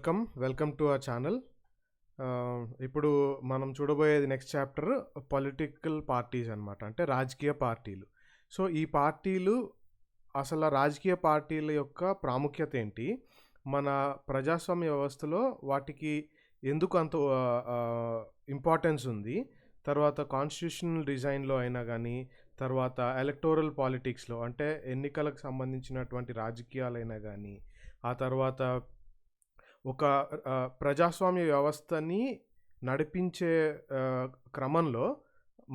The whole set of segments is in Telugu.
Welcome to our channel. ఇప్పుడు మనం చూడబోయేది నెక్స్ట్ చాప్టర్ పొలిటికల్ పార్టీస్ అనమాట. అంటే రాజకీయ పార్టీలు. సో ఈ పార్టీలు అసలు రాజకీయ పార్టీల యొక్క ప్రాముఖ్యత ఏంటి, మన ప్రజాస్వామ్య వ్యవస్థలో వాటికి ఎందుకు అంత ఇంపార్టెన్స్ ఉంది, తర్వాత కాన్స్టిట్యూషనల్ డిజైన్లో అయినా కానీ, తర్వాత ఎలక్టోరల్ పాలిటిక్స్లో అంటే ఎన్నికలకు సంబంధించినటువంటి రాజకీయాలైనా కానీ, ఆ తర్వాత ఒక ప్రజాస్వామ్య వ్యవస్థని నడిపించే క్రమంలో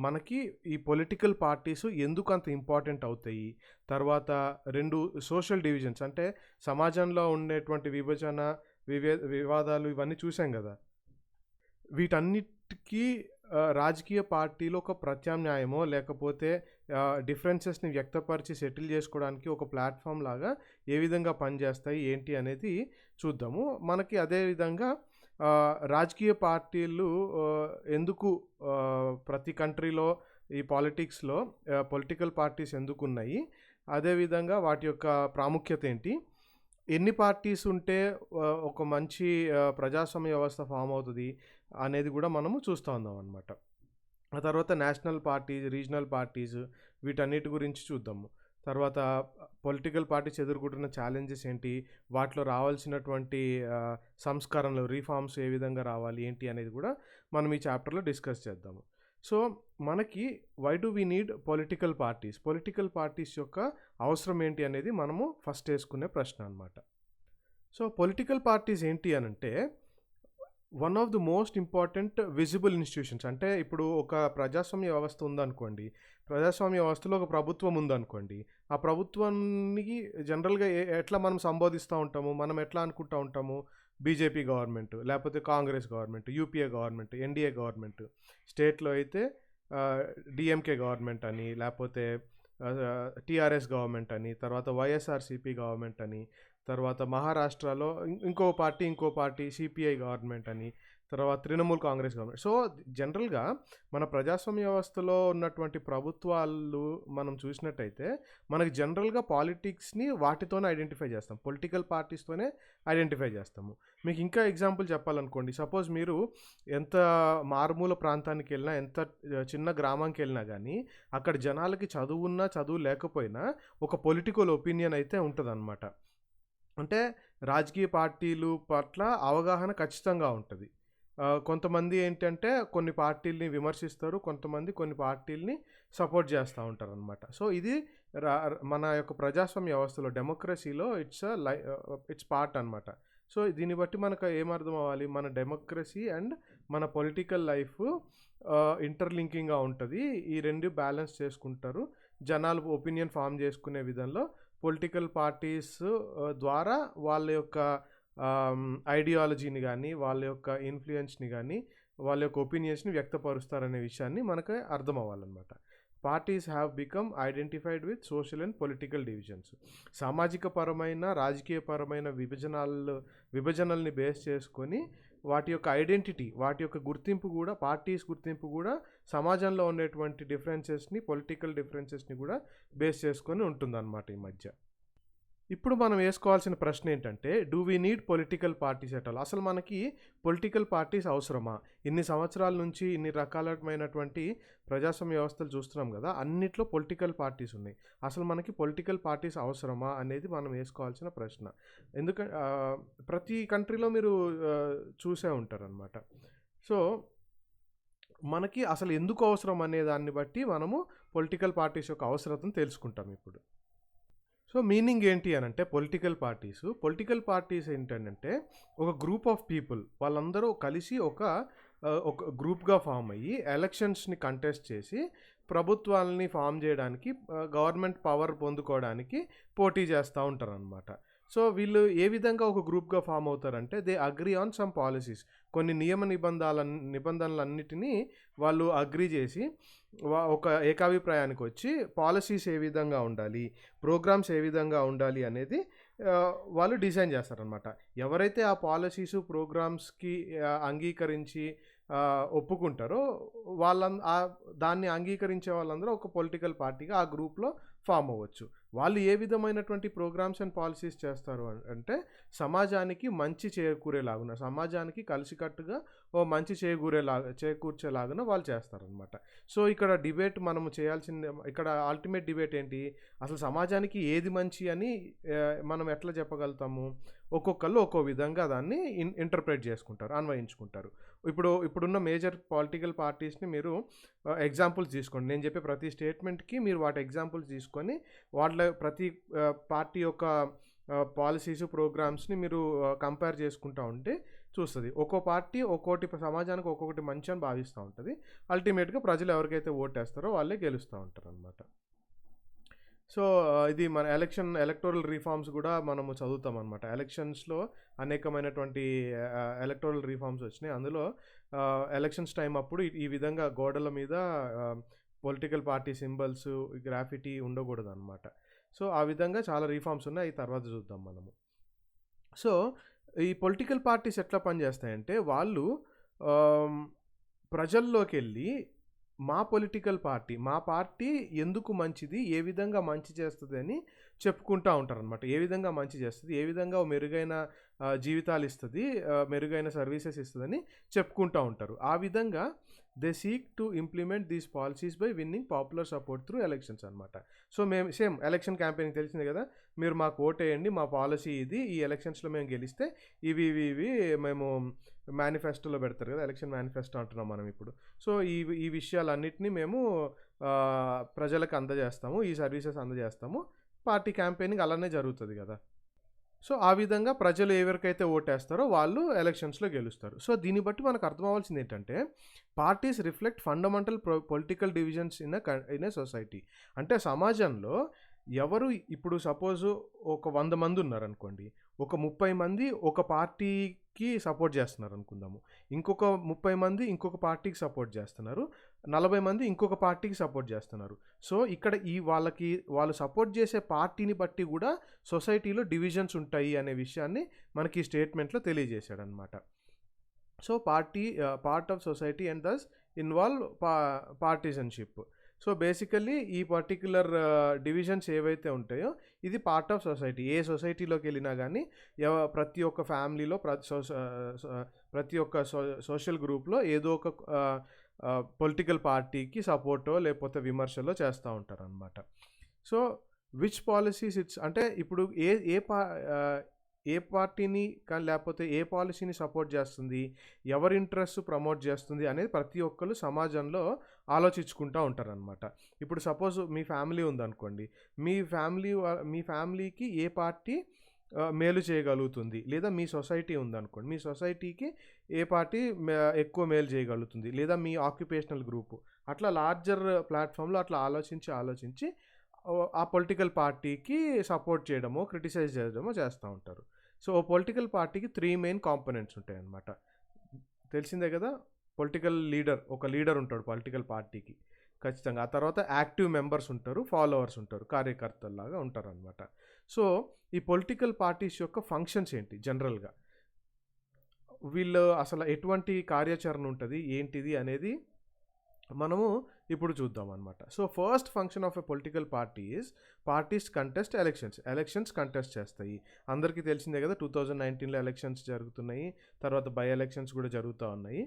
మనకి ఈ పొలిటికల్ పార్టీస్ ఎందుకు అంత ఇంపార్టెంట్ అవుతాయి, తర్వాత రెండు సోషల్ డివిజన్స్ అంటే సమాజంలో ఉండేటువంటి విభజన వివాదాలు ఇవన్నీ చూసాం కదా, వీటన్నిటికీ రాజకీయ పార్టీలు ఒక ప్రత్యామ్నాయమో లేకపోతే డిఫరెన్సెస్ని వ్యక్తపరిచి సెటిల్ చేసుకోవడానికి ఒక ప్లాట్ఫామ్ లాగా ఏ విధంగా పనిచేస్తాయి ఏంటి అనేది చూద్దాము. మనకి అదేవిధంగా రాజకీయ పార్టీలు ఎందుకు ప్రతి కంట్రీలో ఈ పాలిటిక్స్లో పొలిటికల్ పార్టీస్ ఎందుకు ఉన్నాయి, అదేవిధంగా వాటి యొక్క ప్రాముఖ్యత ఏంటి, ఎన్ని పార్టీస్ ఉంటే ఒక మంచి ప్రజాస్వామ్య వ్యవస్థ ఫామ్ అవుతుంది అనేది కూడా మనము చూస్తూ ఉందాం అన్నమాట. ఆ తర్వాత నేషనల్ పార్టీస్, రీజనల్ పార్టీస్, వీటన్నిటి గురించి చూద్దాము. తర్వాత పొలిటికల్ పార్టీస్ ఎదుర్కొంటున్న ఛాలెంజెస్ ఏంటి, వాటిలో రావాల్సినటువంటి సంస్కరణలు, రీఫార్మ్స్ ఏ విధంగా రావాలి ఏంటి అనేది కూడా మనం ఈ చాప్టర్లో డిస్కస్ చేద్దాము. సో మనకి why do we need political parties, political parties యొక్క అవసరం ఏంటి అనేది మనము ఫస్ట్ వేసుకునే ప్రశ్న అనమాట. సో పొలిటికల్ పార్టీస్ ఏంటి అని అంటే one of the most important visible institutions. అంటే ఇప్పుడు ఒక ప్రజాస్వామ్య వ్యవస్థ ఉందనుకోండి, ప్రజాస్వామ్య వ్యవస్థలో ఒక ప్రభుత్వం ఉందనుకోండి, ఆ ప్రభుత్వానికి జనరల్గా ఎట్లా మనం సంబోధిస్తూ ఉంటాము, మనం ఎట్లా అనుకుంటూ ఉంటాము, బీజేపీ గవర్నమెంట్, లేకపోతే Congress government, UPA government, NDA government, స్టేట్లో అయితే డిఎంకే గవర్నమెంట్ అని, లేకపోతే టీఆర్ఎస్ గవర్నమెంట్ అని, తర్వాత వైఎస్ఆర్సీపీ గవర్నమెంట్ అని, తర్వాత మహారాష్ట్రలో ఇంకో పార్టీ సిపిఐ గవర్నమెంట్ అని, తర్వాత తృణమూల్ కాంగ్రెస్ గవర్నమెంట్. సో జనరల్గా మన ప్రజాస్వామ్య వ్యవస్థలో ఉన్నటువంటి ప్రభుత్వాలు మనం చూసినట్టయితే మనకి జనరల్గా పాలిటిక్స్ని వాటితోనే ఐడెంటిఫై చేస్తాం, పొలిటికల్ పార్టీస్తోనే ఐడెంటిఫై చేస్తాము. మీకు ఇంకా ఎగ్జాంపుల్ చెప్పాలనుకోండి, సపోజ్ మీరు ఎంత మారుమూల ప్రాంతానికి వెళ్ళినా, ఎంత చిన్న గ్రామానికి వెళ్ళినా కానీ అక్కడ జనాలకి చదువు ఉన్నా చదువు లేకపోయినా ఒక పొలిటికల్ ఒపీనియన్ అయితే ఉంటుందన్నమాట. అంటే రాజకీయ పార్టీలు పట్ల అవగాహన ఖచ్చితంగా ఉంటుంది. కొంతమంది ఏంటంటే కొన్ని పార్టీల్ని విమర్శిస్తారు, కొంతమంది కొన్ని పార్టీల్ని సపోర్ట్ చేస్తూ ఉంటారు అనమాట. సో ఇది మన యొక్క ప్రజాస్వామ్య వ్యవస్థలో, డెమోక్రసీలో ఇట్స్ పార్ట్ అనమాట. సో దీన్ని బట్టి మనకు ఏమర్థం అవ్వాలి, మన డెమోక్రసీ అండ్ మన పొలిటికల్ లైఫ్ ఇంటర్లింకింగ్గా ఉంటుంది. ఈ రెండు బ్యాలెన్స్ చేసుకుంటారు. జనాలు ఒపీనియన్ ఫామ్ చేసుకునే విధంలో పొలిటికల్ పార్టీస్ ద్వారా వాళ్ళ యొక్క ఐడియాలజీని కానీ, వాళ్ళ యొక్క ఇన్ఫ్లుయెన్స్ని కానీ, వాళ్ళ యొక్క ఒపీనియన్స్ని వ్యక్తపరుస్తారనే విషయాన్ని మనకు అర్థం అవ్వాలన్నమాట. Parties have become identified with social and political divisions. సామాజిక పరమైన, రాజకీయపరమైన విభజనల్ని బేస్ చేసుకొని వాటి యొక్క ఐడెంటిటీ, వాటి యొక్క గుర్తింపు కూడా, పార్టీస్ గుర్తింపు కూడా సమాజంలో ఉండేటువంటి డిఫరెన్సెస్ని, పొలిటికల్ డిఫరెన్సెస్ని కూడా బేస్ చేసుకొని ఉంటుందన్నమాట ఈ మధ్య. ఇప్పుడు మనం వేసుకోవాల్సిన ప్రశ్న ఏంటంటే, do we need political parties at all? అసలు మనకి పొలిటికల్ పార్టీస్ అవసరమా? ఇన్ని సంవత్సరాల నుంచి ఇన్ని రకాలమైనటువంటి ప్రజాస్వామ్య వ్యవస్థలు చూస్తున్నాం కదా, అన్నిట్లో పొలిటికల్ పార్టీస్ ఉన్నాయి. అసలు మనకి పొలిటికల్ పార్టీస్ అవసరమా అనేది మనం వేసుకోవాల్సిన ప్రశ్న. ఎందుకంటే ప్రతి కంట్రీలో మీరు చూసే ఉంటారనమాట. సో మనకి అసలు ఎందుకు అవసరం అనే దాన్ని బట్టి మనము పొలిటికల్ పార్టీస్ యొక్క అవసరతను తెలుసుకుంటాం ఇప్పుడు. సో మీనింగ్ ఏంటి అని అంటే, పొలిటికల్ పార్టీస్ ఏంటంటే ఒక గ్రూప్ ఆఫ్ పీపుల్, వాళ్ళందరూ కలిసి ఒక గ్రూప్గా ఫామ్ అయ్యి ఎలక్షన్స్ని కంటెస్ట్ చేసి ప్రభుత్వాలని ఫామ్ చేయడానికి, గవర్నమెంట్ పవర్ పొందుకోవడానికి పోటీ చేస్తూ ఉంటారు అనమాట. సో వీళ్ళు ఏ విధంగా ఒక గ్రూప్గా ఫామ్ అవుతారంటే, they agree on some policies, కొన్ని నిబంధనలన్నిటినీ వాళ్ళు అగ్రీ చేసి ఒక ఏకాభిప్రాయానికి వచ్చి పాలసీస్ ఏ విధంగా ఉండాలి, ప్రోగ్రామ్స్ ఏ విధంగా ఉండాలి అనేది వాళ్ళు డిజైన్ చేస్తారనమాట. ఎవరైతే ఆ పాలసీస్, ప్రోగ్రామ్స్కి అంగీకరించి ఒప్పుకుంటారో దాన్ని అంగీకరించే వాళ్ళందరూ ఒక పొలిటికల్ పార్టీగా ఆ గ్రూప్లో ఫామ్ అవ్వచ్చు. వాళ్ళు ఏ విధమైనటువంటి ప్రోగ్రామ్స్ అండ్ పాలసీస్ చేస్తారు అంటే సమాజానికి మంచి చేకూరేలాగున, సమాజానికి కలిసికట్టుగా ఓ మంచి చేకూర్చేలాగున వాళ్ళు చేస్తారనమాట. సో ఇక్కడ డిబేట్ మనము చేయాల్సింది, ఇక్కడ అల్టిమేట్ డిబేట్ ఏంటి, అసలు సమాజానికి ఏది మంచి అని మనం ఎట్లా చెప్పగలుగుతాము? ఒక్కొక్కళ్ళు ఒక్కో విధంగా దాన్ని ఇంటర్ప్రెట్ చేసుకుంటారు, అన్వయించుకుంటారు. ఇప్పుడున్న మేజర్ పొలిటికల్ పార్టీస్ని మీరు ఎగ్జాంపుల్స్ తీసుకోండి. నేను చెప్పే ప్రతి స్టేట్మెంట్కి మీరు వాటి ఎగ్జాంపుల్స్ తీసుకొని వాళ్ళ ప్రతి పార్టీ యొక్క పాలసీస్, ప్రోగ్రామ్స్ని మీరు కంపేర్ చేసుకుంటూ ఉంటే చూస్తుంది. ఒక్కో పార్టీ ఒక్కోటి సమాజానికి ఒక్కొక్కటి మంచి అని భావిస్తూ ఉంటుంది. అల్టిమేట్గా ప్రజలు ఎవరికైతే ఓటేస్తారో వాళ్ళే గెలుస్తూ ఉంటారు అనమాట. సో ఇది మన ఎలక్టోరల్ రిఫార్మ్స్ కూడా మనము చదువుతాం అనమాట. ఎలక్షన్స్లో అనేకమైనటువంటి ఎలక్టోరల్ రిఫార్మ్స్ వచ్చినాయి. అందులో ఎలక్షన్స్ టైం అప్పుడు ఈ విధంగా గోడల మీద పొలిటికల్ పార్టీ సింబల్స్, గ్రాఫిటీ ఉండకూడదు అనమాట. సో ఆ విధంగా చాలా రిఫార్మ్స్ ఉన్నాయి, అవి తర్వాత చూద్దాం మనము. సో ఈ పొలిటికల్ పార్టీస్ ఎట్లా పనిచేస్తాయంటే వాళ్ళు ప్రజల్లోకి వెళ్ళి మా పార్టీ ఎందుకు మంచిది, ఏ విధంగా మంచి చేస్తుంది అని చెప్పుకుంటూ ఉంటారనమాట. ఏ విధంగా మంచి చేస్తుంది, ఏ విధంగా మెరుగైన జీవితాలు ఇస్తుంది, మెరుగైన సర్వీసెస్ ఇస్తుందని చెప్పుకుంటూ ఉంటారు. ఆ విధంగా they seek to implement these policies by winnowing popular support through elections అనమాట. సో మేము సేమ్ ఎలక్షన్ క్యాంపెయిన్ తెలిసింది కదా, మీరు మాకు ఓటేయండి, మా పాలసీ ఇది, ఈ ఎలక్షన్స్లో మేము గెలిస్తే ఇవి మేము మేనిఫెస్టోలో పెడతారు కదా, ఎలక్షన్ మేనిఫెస్టో అంటున్నాం మనం ఇప్పుడు. సో ఈ విషయాలన్నింటినీ మేము ప్రజలకు అందజేస్తాము, ఈ సర్వీసెస్ అందజేస్తాము. పార్టీ క్యాంపెయినింగ్ అలానే జరుగుతుంది కదా. సో ఆ విధంగా ప్రజలు ఎవరికైతే ఓటేస్తారో వాళ్ళు ఎలక్షన్స్లో గెలుస్తారు. సో దీన్ని బట్టి మనకు అర్థం అవ్వాల్సింది ఏంటంటే parties reflect fundamental political divisions in a society. అంటే సమాజంలో ఎవరు ఇప్పుడు సపోజ్ ఒక 100 మంది ఉన్నారనుకోండి, ఒక 30 మంది ఒక పార్టీకి సపోర్ట్ చేస్తున్నారు అనుకుందాము, ఇంకొక 30 మంది ఇంకొక పార్టీకి సపోర్ట్ చేస్తున్నారు, 40 మంది ఇంకొక పార్టీకి సపోర్ట్ చేస్తున్నారు. సో ఇక్కడ వాళ్ళు సపోర్ట్ చేసే పార్టీని బట్టి కూడా సొసైటీలో డివిజన్స్ ఉంటాయి అనే విషయాన్ని మనకి ఈ స్టేట్మెంట్లో తెలియజేశాడు అనమాట. So part of society and thus involve partisanship. So basically ఈ పర్టిక్యులర్ డివిజన్స్ ఏవైతే ఉంటాయో ఇది పార్ట్ ఆఫ్ సొసైటీ. ఏ సొసైటీలోకి వెళ్ళినా కానీ ప్రతి ఒక్క ఫ్యామిలీలో ప్రతి ఒక్క సోషల్ గ్రూప్లో ఏదో ఒక పొలిటికల్ పార్టీకి సపోర్టో లేకపోతే విమర్శలో చేస్తూ ఉంటారు అనమాట. సో విచ్ పాలసీస్ అంటే ఇప్పుడు ఏ పార్టీని కానీ లేకపోతే ఏ పాలసీని సపోర్ట్ చేస్తుంది, ఎవరి ఇంట్రెస్ట్ ప్రమోట్ చేస్తుంది అనేది ప్రతి ఒక్కరు సమాజంలో ఆలోచించుకుంటూ ఉంటారనమాట. ఇప్పుడు సపోజ్ మీ ఫ్యామిలీ ఉందనుకోండి, మీ ఫ్యామిలీకి ఏ పార్టీ మేలు చేయగలుగుతుంది, లేదా మీ సొసైటీ ఉందనుకోండి, మీ సొసైటీకి ఏ పార్టీ ఎక్కువ మేలు చేయగలుగుతుంది, లేదా మీ ఆక్యుపేషనల్ గ్రూపు, అట్లా లార్జర్ ప్లాట్ఫామ్లో అట్లా ఆలోచించి ఆ పొలిటికల్ పార్టీకి సపోర్ట్ చేయడమో క్రిటిసైజ్ చేయడమో చేస్తూ ఉంటారు. సో ఓ పొలిటికల్ పార్టీకి 3 మెయిన్ కాంపోనెంట్స్ ఉంటాయి అన్నమాట. తెలిసిందే కదా, ఒక లీడర్ ఉంటాడు పొలిటికల్ పార్టీకి ఖచ్చితంగా. ఆ తర్వాత యాక్టివ్ మెంబర్స్ ఉంటారు, ఫాలోవర్స్ ఉంటారు, కార్యకర్తల్లాగా ఉంటారు అనమాట. సో ఈ పొలిటికల్ పార్టీస్ యొక్క ఫంక్షన్స్ ఏంటి జనరల్గా, వీళ్ళు అసలు ఎటువంటి కార్యాచరణ ఉంటుంది ఏంటిది అనేది మనము ఇప్పుడు చూద్దాం అనమాట. So first function of a political parties contest elections contest చేస్తాయి. అందరికీ తెలిసిందే కదా, 2019లో ఎలక్షన్స్ జరుగుతున్నాయి, తర్వాత బై ఎలక్షన్స్ కూడా జరుగుతూ ఉన్నాయి.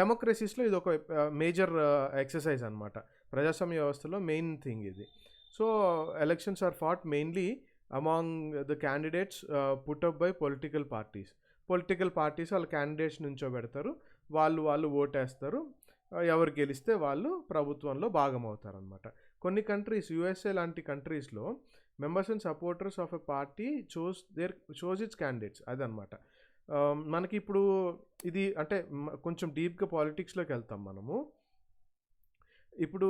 డెమోక్రసీస్లో ఇది ఒక మేజర్ ఎక్సర్సైజ్ అనమాట. ప్రజాస్వామ్య వ్యవస్థలో మెయిన్ థింగ్ ఇది. So elections are fought mainly among the candidates put up by political parties వాళ్ళ క్యాండిడేట్స్ నుంచోబెడతారు, వాళ్ళు ఓటేస్తారు, ఎవరు గెలిస్తే వాళ్ళు ప్రభుత్వంలో భాగమవుతారనమాట. కొన్ని కంట్రీస్, యుఎస్ఏ లాంటి కంట్రీస్లో members and supporters of a party chose it's candidates, అదనమాట. మనకి ఇప్పుడు ఇది అంటే కొంచెం డీప్గా పాలిటిక్స్లోకి వెళ్తాం మనము. ఇప్పుడు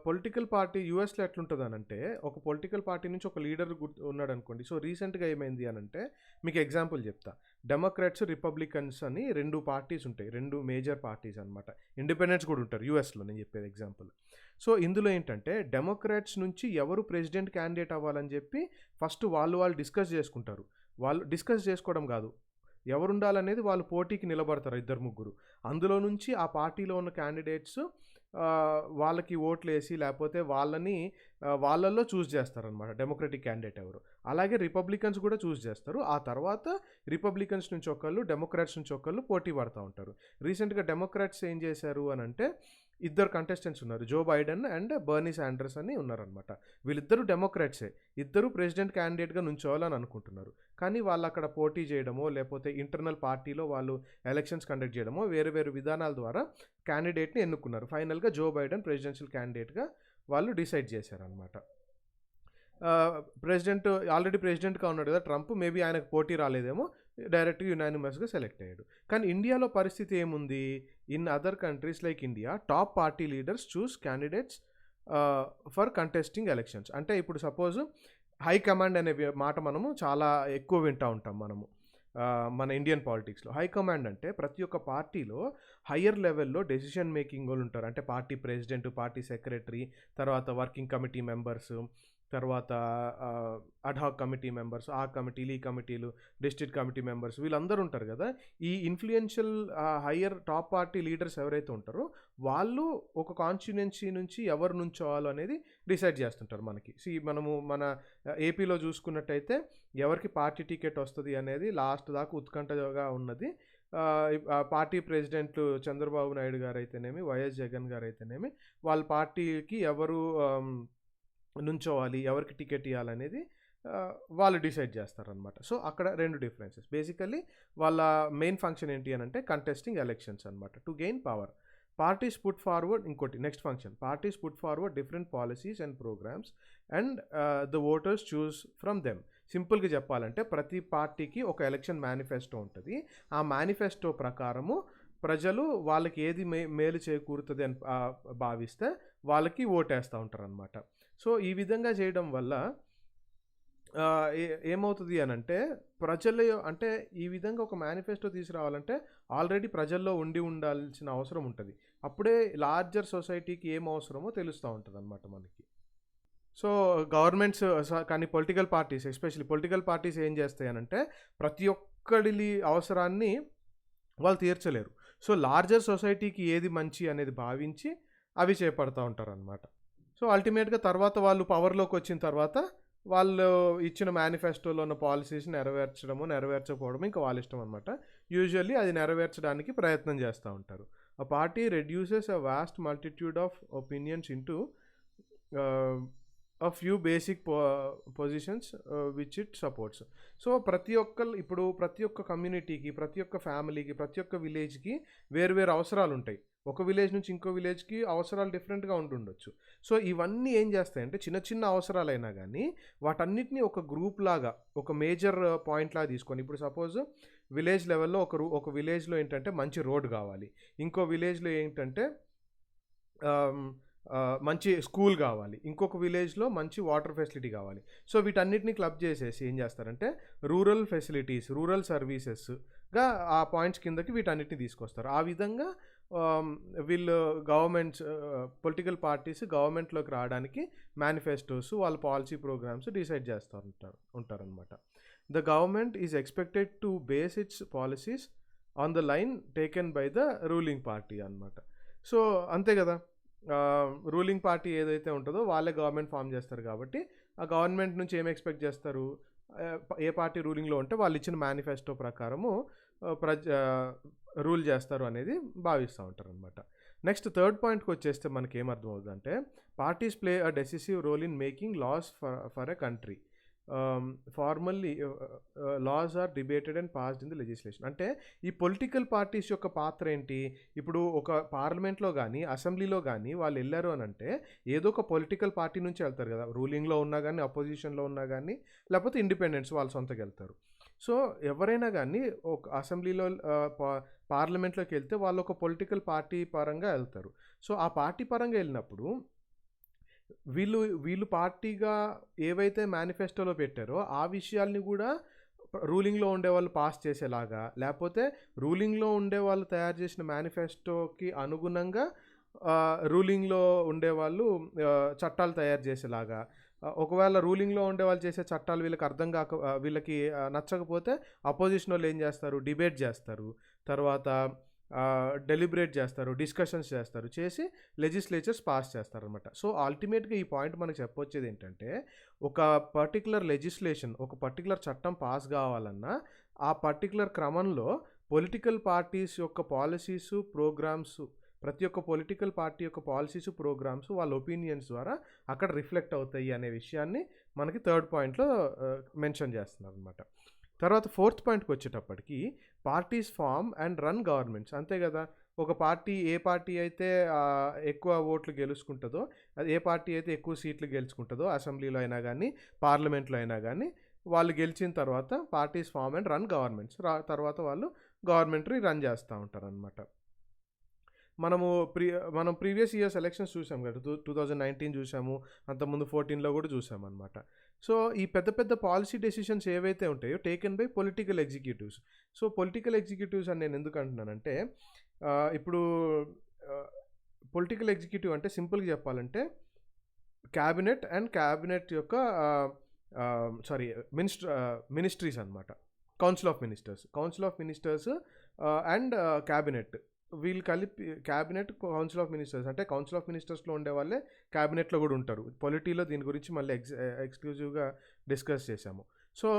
పొలిటికల్ పార్టీ యూఎస్లో ఎట్లుంటుంది అనంటే, ఒక పొలిటికల్ పార్టీ నుంచి ఒక లీడర్ ఉన్నాడు అనుకోండి. సో రీసెంట్గా ఏమైంది అనంటే మీకు ఎగ్జాంపుల్ చెప్తా. డెమోక్రాట్స్, రిపబ్లికన్స్ అని 2 పార్టీస్ ఉంటాయి, 2 మేజర్ పార్టీస్ అనమాట. ఇండిపెండెంట్స్ కూడా ఉంటారు యూఎస్లో, నేను చెప్పేది ఎగ్జాంపుల్. సో ఇందులో ఏంటంటే డెమోక్రాట్స్ నుంచి ఎవరు ప్రెసిడెంట్ క్యాండిడేట్ అవ్వాలని చెప్పి ఫస్ట్ వాళ్ళు డిస్కస్ చేసుకుంటారు. వాళ్ళు డిస్కస్ చేసుకోవడం కాదు, ఎవరు ఉండాలనేది వాళ్ళు పోటీకి నిలబడతారు 2-3. అందులో నుంచి ఆ పార్టీలో ఉన్న క్యాండిడేట్స్ వాళ్ళకి ఓట్లు వేసి లేకపోతే వాళ్ళని వాళ్ళల్లో చూస్ చేస్తారనమాట డెమోక్రటిక్ క్యాండిడేట్ ఎవరు. అలాగే రిపబ్లికన్స్ కూడా చూస్ చేస్తారు. ఆ తర్వాత రిపబ్లికన్స్ నుంచి ఒకళ్ళు, డెమోక్రాట్స్ నుంచి ఒకళ్ళు పోటీ పడతా ఉంటారు. రీసెంట్గా డెమోక్రాట్స్ ఏం చేశారు అని అంటే ఇద్దరు కంటెస్టెంట్స్ ఉన్నారు, జో బైడెన్ అండ్ బర్నీ శాండర్స్ అని ఉన్నారనమాట. వీళ్ళిద్దరూ డెమోక్రాట్సే, ఇద్దరు ప్రెసిడెంట్ క్యాండిడేట్గా నుంచోవాలని అనుకుంటున్నారు. కానీ వాళ్ళు అక్కడ పోటీ చేయడమో లేకపోతే ఇంటర్నల్ పార్టీలో వాళ్ళు ఎలక్షన్స్ కండక్ట్ చేయడమో వేరే వేరే విధానాల ద్వారా క్యాండిడేట్ని ఎన్నుకున్నారు. ఫైనల్గా జో బైడెన్ ప్రెసిడెన్షియల్ క్యాండిడేట్గా వాళ్ళు డిసైడ్ చేశారనమాట. ప్రెసిడెంట్ ఆల్రెడీ ప్రెసిడెంట్గా ఉన్నాడు కదా ట్రంప్, మేబీ ఆయనకు పోటీ రాలేదేమో, డైరెక్ట్గా యునానిమస్గా సెలెక్ట్ అయ్యాడు. కానీ ఇండియాలో పరిస్థితి ఏముంది? In other countries like India top party leaders choose candidates for contesting elections. అంటే ఇప్పుడు సపోజ్ హైకమాండ్ అనే మాట మనము చాలా ఎక్కువ వింటూ ఉంటాం మనము మన ఇండియన్ పాలిటిక్స్లో. హైకమాండ్ అంటే ప్రతి ఒక్క పార్టీలో హయ్యర్ లెవెల్లో డెసిషన్ మేకింగ్ వాళ్ళు ఉంటారు. అంటే పార్టీ ప్రెసిడెంట్, పార్టీ సెక్రటరీ, తర్వాత వర్కింగ్ కమిటీ మెంబర్స్, తర్వాత అడ్హాక్ కమిటీ మెంబర్స్, ఆ కమిటీలు, ఈ కమిటీలు, డిస్ట్రిక్ట్ కమిటీ మెంబర్స్, వీళ్ళందరూ ఉంటారు కదా. ఈ influential higher top party leaders ఎవరైతే ఉంటారో వాళ్ళు ఒక కాన్స్టిట్యుయెన్సీ నుంచి ఎవరు నుంచోవాలో అనేది డిసైడ్ చేస్తుంటారు మనకి. మనము మన ఏపీలో చూసుకున్నట్టయితే ఎవరికి పార్టీ టికెట్ వస్తుంది అనేది లాస్ట్ దాకా ఉత్కంఠగా ఉన్నది. పార్టీ ప్రెసిడెంట్ చంద్రబాబు నాయుడు గారు అయితేనేమి, వైఎస్ జగన్ గారు అయితేనేమి, వాళ్ళ పార్టీకి ఎవరు నుంచోవాలి, ఎవరికి టికెట్ ఇవ్వాలనేది వాళ్ళు డిసైడ్ చేస్తారనమాట. సో అక్కడ రెండు డిఫరెన్సెస్. బేసికలీ వాళ్ళ మెయిన్ ఫంక్షన్ ఏంటి అని అంటే కంటెస్టింగ్ ఎలక్షన్స్ అనమాట, to gain power. Parties put forward, ఇంకోటి next function, parties put forward different policies and programmes and the voters choose from them. సింపుల్గా చెప్పాలంటే ప్రతి పార్టీకి ఒక ఎలక్షన్ మేనిఫెస్టో ఉంటుంది. ఆ మేనిఫెస్టో ప్రకారము ప్రజలు వాళ్ళకి ఏది మేలు చేకూరుతుంది అని భావిస్తే వాళ్ళకి ఓటేస్తూ ఉంటారు అనమాట. సో ఈ విధంగా చేయడం వల్ల ఏమవుతుంది అని అంటే అంటే ఈ విధంగా ఒక మేనిఫెస్టో తీసుకురావాలంటే ఆల్రెడీ ప్రజల్లో ఉండాల్సిన అవసరం ఉంటుంది. అప్పుడే లార్జర్ సొసైటీకి ఏం అవసరమో తెలుస్తూ ఉంటుంది అనమాట మనకి. సో గవర్నమెంట్స్ కానీ political parties, especially political parties ఏం చేస్తాయనంటే ప్రతి ఒక్కడి అవసరాన్ని వాళ్ళు తీర్చలేరు. సో లార్జర్ సొసైటీకి ఏది మంచి అనేది భావించి అవి చేపడుతూ ఉంటారు అనమాట. సో అల్టిమేట్గా తర్వాత వాళ్ళు పవర్లోకి వచ్చిన తర్వాత వాళ్ళు ఇచ్చిన మేనిఫెస్టోలో ఉన్న పాలసీస్ నెరవేర్చకపోవడం ఇంకా వాళ్ళ ఇష్టం అనమాట. యూజువల్లీ అది నెరవేర్చడానికి ప్రయత్నం చేస్తూ ఉంటారు. ఆ party reduces a vast multitude of opinions into a few basic positions which it supports. So ప్రతి ఒక్క కమ్యూనిటీకి, ప్రతి ఒక్క ఫ్యామిలీకి, ప్రతి ఒక్క విలేజ్కి వేరు అవసరాలు ఉంటాయి. ఒక విలేజ్ నుంచి ఇంకో విలేజ్కి అవసరాలు డిఫరెంట్గా ఉంటుండొచ్చు. సో ఇవన్నీ ఏం చేస్తాయంటే చిన్న చిన్న అవసరాలైనా కానీ వాటన్నిటిని ఒక గ్రూప్ లాగా, ఒక మేజర్ పాయింట్ లాగా తీసుకొని, ఇప్పుడు సపోజ్ విలేజ్ లెవెల్లో ఒక విలేజ్లో ఏంటంటే మంచి రోడ్ కావాలి, ఇంకో విలేజ్లో ఏంటంటే మంచి స్కూల్ కావాలి, ఇంకొక విలేజ్లో మంచి వాటర్ ఫెసిలిటీ కావాలి. సో వీటన్నిటిని క్లబ్ చేసేసి ఏం చేస్తారంటే రూరల్ ఫెసిలిటీస్, రూరల్ సర్వీసెస్గా ఆ పాయింట్స్ కిందకి వీటన్నిటిని తీసుకొస్తారు. ఆ విధంగా వీళ్ళు గవర్నమెంట్స్, పొలిటికల్ పార్టీస్ గవర్నమెంట్లోకి రావడానికి మేనిఫెస్టోస్, వాళ్ళ పాలసీ ప్రోగ్రామ్స్ డిసైడ్ చేస్తూ ఉంటారనమాట. The government is expected to base it's policies on the line taken by the ruling party అనమాట. సో అంతే కదా, రూలింగ్ పార్టీ ఏదైతే ఉంటుందో వాళ్ళే గవర్నమెంట్ ఫామ్ చేస్తారు కాబట్టి ఆ గవర్నమెంట్ నుంచి ఏం ఎక్స్పెక్ట్ చేస్తారు, ఏ పార్టీ రూలింగ్లో ఉంటే వాళ్ళు ఇచ్చిన మేనిఫెస్టో ప్రకారము రూల్ చేస్తారు అనేది భావిస్తూ ఉంటారు అనమాట. నెక్స్ట్ థర్డ్ పాయింట్కి వచ్చేస్తే మనకి ఏమర్థమవుతుందంటే parties play a decisive role in making laws for a country. Formally laws are debated and passed in the legislation. అంటే ఈ పొలిటికల్ పార్టీస్ యొక్క పాత్ర ఏంటి? ఇప్పుడు ఒక పార్లమెంట్లో కానీ అసెంబ్లీలో కానీ వాళ్ళు వెళ్ళారు అని అంటే ఏదో ఒక పొలిటికల్ పార్టీ నుంచి వెళ్తారు కదా, రూలింగ్లో ఉన్నా కానీ, అపోజిషన్లో ఉన్నా కానీ, లేకపోతే ఇండిపెండెన్స్ వాళ్ళు సొంతగా వెళ్తారు. సో ఎవరైనా కానీ ఒక అసెంబ్లీలో పార్లమెంట్లోకి వెళ్తే వాళ్ళు ఒక పొలిటికల్ పార్టీ పరంగా వెళ్తారు. సో ఆ పార్టీ పరంగా వెళ్ళినప్పుడు వీళ్ళు పార్టీగా ఏవైతే మేనిఫెస్టోలో పెట్టారో ఆ విషయాల్ని కూడా రూలింగ్లో ఉండేవాళ్ళు పాస్ చేసేలాగా, లేకపోతే రూలింగ్లో ఉండేవాళ్ళు తయారు చేసిన మేనిఫెస్టోకి అనుగుణంగా రూలింగ్లో ఉండేవాళ్ళు చట్టాలు తయారు చేసేలాగా, ఒకవేళ రూలింగ్లో ఉండేవాళ్ళు చేసే చట్టాలు వీళ్ళకి నచ్చకపోతే అపోజిషన్ వాళ్ళు ఏం చేస్తారు, డిబేట్ చేస్తారు. తర్వాత డెలిబరేట్ చేస్తారు, డిస్కషన్స్ చేస్తారు, చేసి లెజిస్లేచర్స్ పాస్ చేస్తారనమాట. సో అల్టిమేట్గా ఈ పాయింట్ మనకు చెప్పొచ్చేది ఏంటంటే, ఒక పర్టికులర్ లెజిస్లేషన్, ఒక పర్టికులర్ చట్టం పాస్ కావాలన్నా ఆ పర్టికులర్ క్రమంలో పొలిటికల్ పార్టీస్ యొక్క పాలసీసు, ప్రోగ్రామ్స్, ప్రతి ఒక్క పొలిటికల్ పార్టీ యొక్క పాలసీస్, ప్రోగ్రామ్స్ వాళ్ళ ఒపీనియన్స్ ద్వారా అక్కడ రిఫ్లెక్ట్ అవుతాయి అనే విషయాన్ని మనకి థర్డ్ పాయింట్లో మెన్షన్ చేస్తున్నారు అనమాట. తర్వాత ఫోర్త్ పాయింట్కి వచ్చేటప్పటికి parties form and run governments. అంతే కదా, ఒక పార్టీ ఏ పార్టీ అయితే ఎక్కువ ఓట్లు గెలుచుకుంటుందో, అది ఏ పార్టీ అయితే ఎక్కువ సీట్లు గెలుచుకుంటుందో అసెంబ్లీలో అయినా కానీ పార్లమెంట్లో అయినా కానీ, వాళ్ళు గెలిచిన తర్వాత parties form and run governments, తర్వాత వాళ్ళు గవర్నమెంట్ని రన్ చేస్తూ ఉంటారు అనమాట. మనం ప్రీవియస్ ఇయర్స్ ఎలక్షన్స్ చూసాం కదా, 2019 చూసాము, అంతకుముందు 14లో కూడా చూసామన్నమాట. సో ఈ పెద్ద పెద్ద పాలసీ డెసిషన్స్ ఏవైతే ఉంటాయో taken by political executives. So political executives అని నేను ఎందుకు అంటున్నానంటే, ఇప్పుడు పొలిటికల్ ఎగ్జిక్యూటివ్ అంటే సింపుల్గా చెప్పాలంటే క్యాబినెట్ అండ్ క్యాబినెట్ యొక్క మినిస్ట్రీస్ అనమాట. Council of ministers and cabinet, వీళ్ళు కలిపి క్యాబినెట్, కౌన్సిల్ ఆఫ్ మినిస్టర్స్. అంటే కౌన్సిల్ ఆఫ్ మినిస్టర్స్లో ఉండే వాళ్ళే క్యాబినెట్లో కూడా ఉంటారు. పొలిటీలో దీని గురించి మళ్ళీ ఎక్స్క్లూజివ్గా డిస్కస్ చేశాము. సో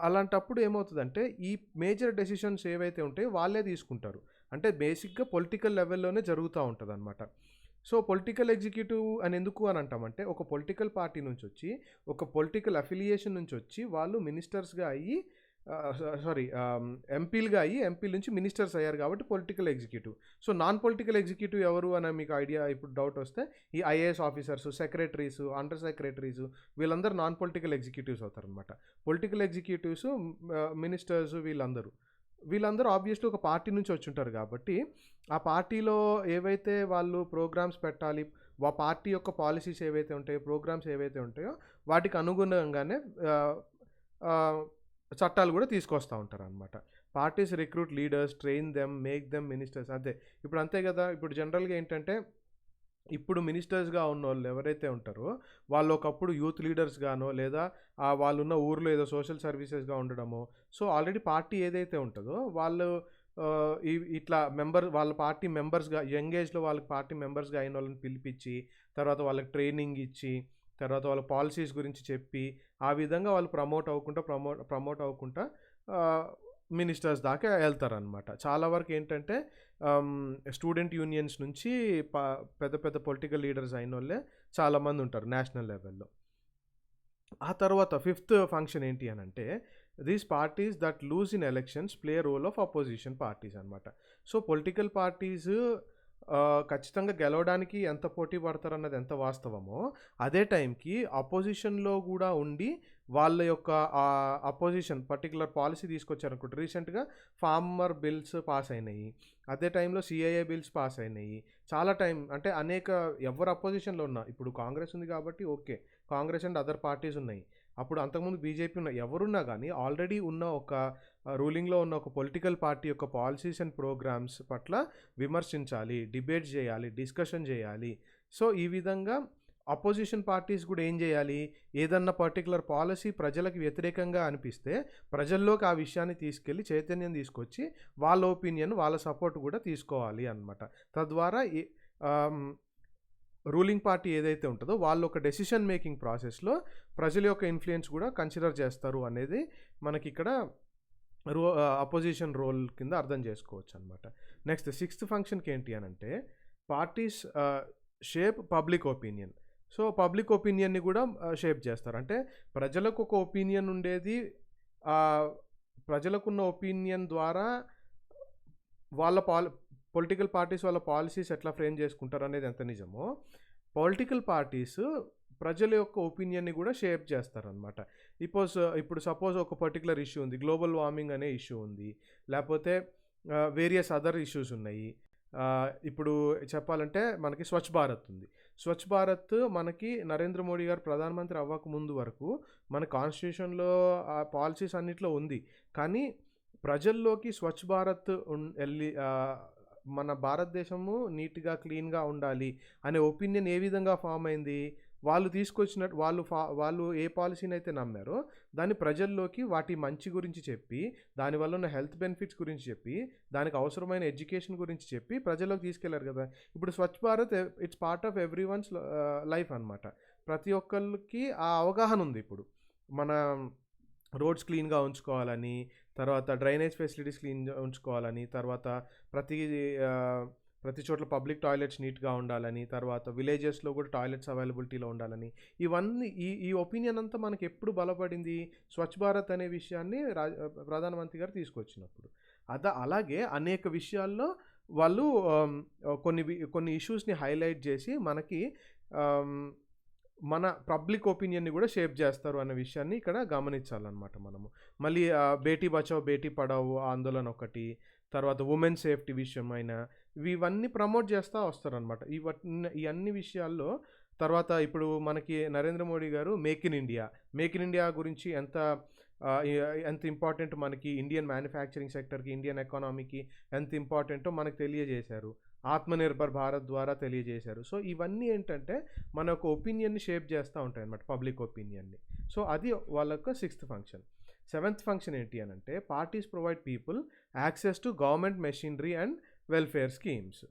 అలాంటప్పుడు ఏమవుతుందంటే ఈ మేజర్ డెసిషన్స్ ఏవైతే ఉంటాయో వాళ్ళే తీసుకుంటారు. అంటే బేసిక్గా పొలిటికల్ లెవెల్లోనే జరుగుతూ ఉంటుంది అనమాట. సో పొలిటికల్ ఎగ్జిక్యూటివ్ అని ఎందుకు అని అంటామంటే, ఒక పొలిటికల్ పార్టీ నుంచి వచ్చి, ఒక పొలిటికల్ అఫిలియేషన్ నుంచి వచ్చి వాళ్ళు మినిస్టర్స్గా అయ్యి, ఎంపీలుగా అయ్యి, ఎంపీల నుంచి మినిస్టర్స్ అయ్యారు కాబట్టి political executive. So non political executive ఎవరు అని మీకు ఐడియా ఇప్పుడు డౌట్ వస్తే, ఈ IAS officers, secretaries, under secretaries, వీళ్ళందరూ నాన్ పొలిటికల్ ఎగ్జిక్యూటివ్స్ అవుతారనమాట. పొలిటికల్ ఎగ్జిక్యూటివ్స్, మినిస్టర్స్, వీళ్ళందరూ ఆబ్వియస్లీ ఒక పార్టీ నుంచి వచ్చి ఉంటారు కాబట్టి ఆ పార్టీలో ఏవైతే వాళ్ళు ప్రోగ్రామ్స్ పెట్టాలి, ఆ పార్టీ యొక్క పాలసీస్ ఏవైతే ఉంటాయో, ప్రోగ్రామ్స్ ఏవైతే ఉంటాయో వాటికి అనుగుణంగానే చట్టాలు కూడా తీసుకొస్తూ ఉంటారు అనమాట. Parties recruit leaders, train them, make them ministers. అదే ఇప్పుడు అంతే కదా. ఇప్పుడు జనరల్గా ఏంటంటే, ఇప్పుడు మినిస్టర్స్గా ఉన్న వాళ్ళు ఎవరైతే ఉంటారో వాళ్ళు ఒకప్పుడు యూత్ లీడర్స్గానో లేదా వాళ్ళున్న ఊర్లో ఏదో సోషల్ సర్వీసెస్గా ఉండడమో, సో ఆల్రెడీ పార్టీ ఏదైతే ఉంటుందో వాళ్ళు ఇట్లా వాళ్ళ పార్టీ మెంబర్స్గా, యంగ్ ఏజ్లో వాళ్ళకి పార్టీ మెంబర్స్గా అయిన వాళ్ళని పిలిపించి, తర్వాత వాళ్ళకి ట్రైనింగ్ ఇచ్చి, తర్వాత వాళ్ళ పాలసీస్ గురించి చెప్పి, ఆ విధంగా వాళ్ళు ప్రమోట్ అవ్వకుండా మినిస్టర్స్ దాకా వెళ్తారనమాట. చాలా వరకు ఏంటంటే స్టూడెంట్ యూనియన్స్ నుంచి పెద్ద పెద్ద పొలిటికల్ లీడర్స్ అయిన వాళ్ళే చాలామంది ఉంటారు నేషనల్ లెవెల్లో. ఆ తర్వాత ఫిఫ్త్ ఫంక్షన్ ఏంటి అని అంటే, these parties that lose in elections play role of opposition parties అనమాట. సో పొలిటికల్ పార్టీస్ ఖచ్చితంగా గెలవడానికి ఎంత పోటీ పడతారన్నది ఎంత వాస్తవమో, అదే టైంకి అపోజిషన్లో కూడా ఉండి వాళ్ళ యొక్క అపోజిషన్ పర్టికులర్ పాలసీ తీసుకొచ్చారనుకుంటే, రీసెంట్గా ఫార్మర్ బిల్స్ పాస్ అయినాయి, అదే టైంలో సిఏఏ బిల్స్ పాస్ అయినాయి. చాలా టైం అంటే ఎవరు అపోజిషన్లో ఉన్నా, ఇప్పుడు కాంగ్రెస్ ఉంది కాబట్టి okay, Congress and other parties ఉన్నాయి, అప్పుడు అంతకుముందు బీజేపీ ఉన్న ఎవరున్నా కానీ ఆల్రెడీ ఉన్న ఒక రూలింగ్లో ఉన్న ఒక పొలిటికల్ పార్టీ యొక్క పాలసీస్ అండ్ ప్రోగ్రామ్స్ పట్ల విమర్శించాలి, డిబేట్ చేయాలి, డిస్కషన్ చేయాలి. సో ఈ విధంగా అపోజిషన్ పార్టీస్ కూడా ఏం చేయాలి, ఏదన్నా పర్టికులర్ పాలసీ ప్రజలకు వ్యతిరేకంగా అనిపిస్తే ప్రజల్లోకి ఆ విషయాన్ని తీసుకెళ్ళి చైతన్యం తీసుకొచ్చి వాళ్ళ ఒపీనియన్, వాళ్ళ సపోర్ట్ కూడా తీసుకోవాలి అన్నమాట. తద్వారా రూలింగ్ పార్టీ ఏదైతే ఉంటుందో వాళ్ళు ఒక డెసిషన్ మేకింగ్ ప్రాసెస్లో ప్రజల యొక్క ఇన్ఫ్లుయెన్స్ కూడా కన్సిడర్ చేస్తారు అనేది మనకి ఇక్కడ అపోజిషన్ రోల్ కింద అర్థం చేసుకోవచ్చు అనమాట. నెక్స్ట్ సిక్స్త్ ఫంక్షన్కి ఏంటి అని అంటే, parties shape public opinion. So public ఒపీనియన్ని కూడా షేప్ చేస్తారు. అంటే ప్రజలకు ఒక ఒపీనియన్ ఉండేది, ప్రజలకున్న ఒపీనియన్ ద్వారా వాళ్ళ పొలిటికల్ పార్టీస్ వాళ్ళ పాలసీస్ ఎట్లా ఫ్రేమ్ చేసుకుంటారు అనేది ఎంత నిజమో, పొలిటికల్ పార్టీస్ ప్రజల యొక్క ఒపీనియన్ని కూడా షేప్ చేస్తారనమాట. ఇప్పుడు సపోజ్ ఒక పర్టికులర్ ఇష్యూ ఉంది, గ్లోబల్ వార్మింగ్ అనే ఇష్యూ ఉంది, లేకపోతే వేరియస్ అదర్ ఇష్యూస్ ఉన్నాయి. ఇప్పుడు చెప్పాలంటే మనకి స్వచ్ఛ భారత్ ఉంది. స్వచ్ఛ భారత్ మనకి నరేంద్ర మోడీ గారు ప్రధానమంత్రి అవ్వక ముందు వరకు మన కాన్స్టిట్యూషన్లో పాలసీస్ అన్నిట్లో ఉంది. కానీ ప్రజల్లోకి స్వచ్ఛ భారత్ వెళ్ళి మన భారతదేశము నీట్గా క్లీన్గా ఉండాలి అనే ఒపీనియన్ ఏ విధంగా ఫామ్ అయింది, వాళ్ళు తీసుకొచ్చినట్టు వాళ్ళు ఏ పాలసీని అయితే నమ్మారో దాన్ని ప్రజల్లోకి వాటి మంచి గురించి చెప్పి, దానివల్ల ఉన్న హెల్త్ బెనిఫిట్స్ గురించి చెప్పి, దానికి అవసరమైన ఎడ్యుకేషన్ గురించి చెప్పి ప్రజల్లోకి తీసుకెళ్లారు కదా. ఇప్పుడు Swachh Bharat it's part of every one's life అనమాట. ప్రతి ఒక్కరికి ఆ అవగాహన ఉంది. ఇప్పుడు మన రోడ్స్ క్లీన్గా ఉంచుకోవాలని, తర్వాత డ్రైనేజ్ ఫెసిలిటీస్ క్లీన్గా ఉంచుకోవాలని, తర్వాత ప్రతి చోట్ల పబ్లిక్ టాయిలెట్స్ నీట్గా ఉండాలని, తర్వాత విలేజెస్లో కూడా టాయిలెట్స్ అవైలబిలిటీలో ఉండాలని, ఇవన్నీ ఈ ఒపీనియన్ అంతా మనకి ఎప్పుడు బలపడింది? స్వచ్ఛ భారత్ అనే విషయాన్ని ప్రధానమంత్రి గారు తీసుకొచ్చినప్పుడు. అలాగే అనేక విషయాల్లో వాళ్ళు కొన్ని ఇష్యూస్ని హైలైట్ చేసి మనకి మన పబ్లిక్ ఒపీనియన్ని కూడా షేప్ చేస్తారు అనే విషయాన్ని ఇక్కడ గమనించాలన్నమాట మనము. మళ్ళీ బేటీ బచావో బేటీ పడావో ఆందోళన ఒకటి, తర్వాత ఉమెన్ సేఫ్టీ విషయమైన ఇవన్నీ ప్రమోట్ చేస్తూ వస్తారనమాట. ఈ అన్ని విషయాల్లో తర్వాత ఇప్పుడు మనకి నరేంద్ర మోడీ గారు మేక్ ఇన్ ఇండియా గురించి ఎంత ఇంపార్టెంట్, మనకి ఇండియన్ మ్యానుఫ్యాక్చరింగ్ సెక్టర్కి, ఇండియన్ ఎకానమీకి ఎంత ఇంపార్టెంటో మనకు తెలియజేశారు. ఆత్మనిర్భర్ భారత్ ద్వారా తెలియజేశారు. సో ఇవన్నీ ఏంటంటే మన యొక్క ఒపీనియన్ని షేప్ చేస్తూ ఉంటాయి అన్నమాట, పబ్లిక్ ఒపీనియన్ని. సో అది వాళ్ళ యొక్క 6th ఫంక్షన్. 7th ఫంక్షన్ ఏంటి అని అంటే parties provide people access to government machinery and welfare schemes.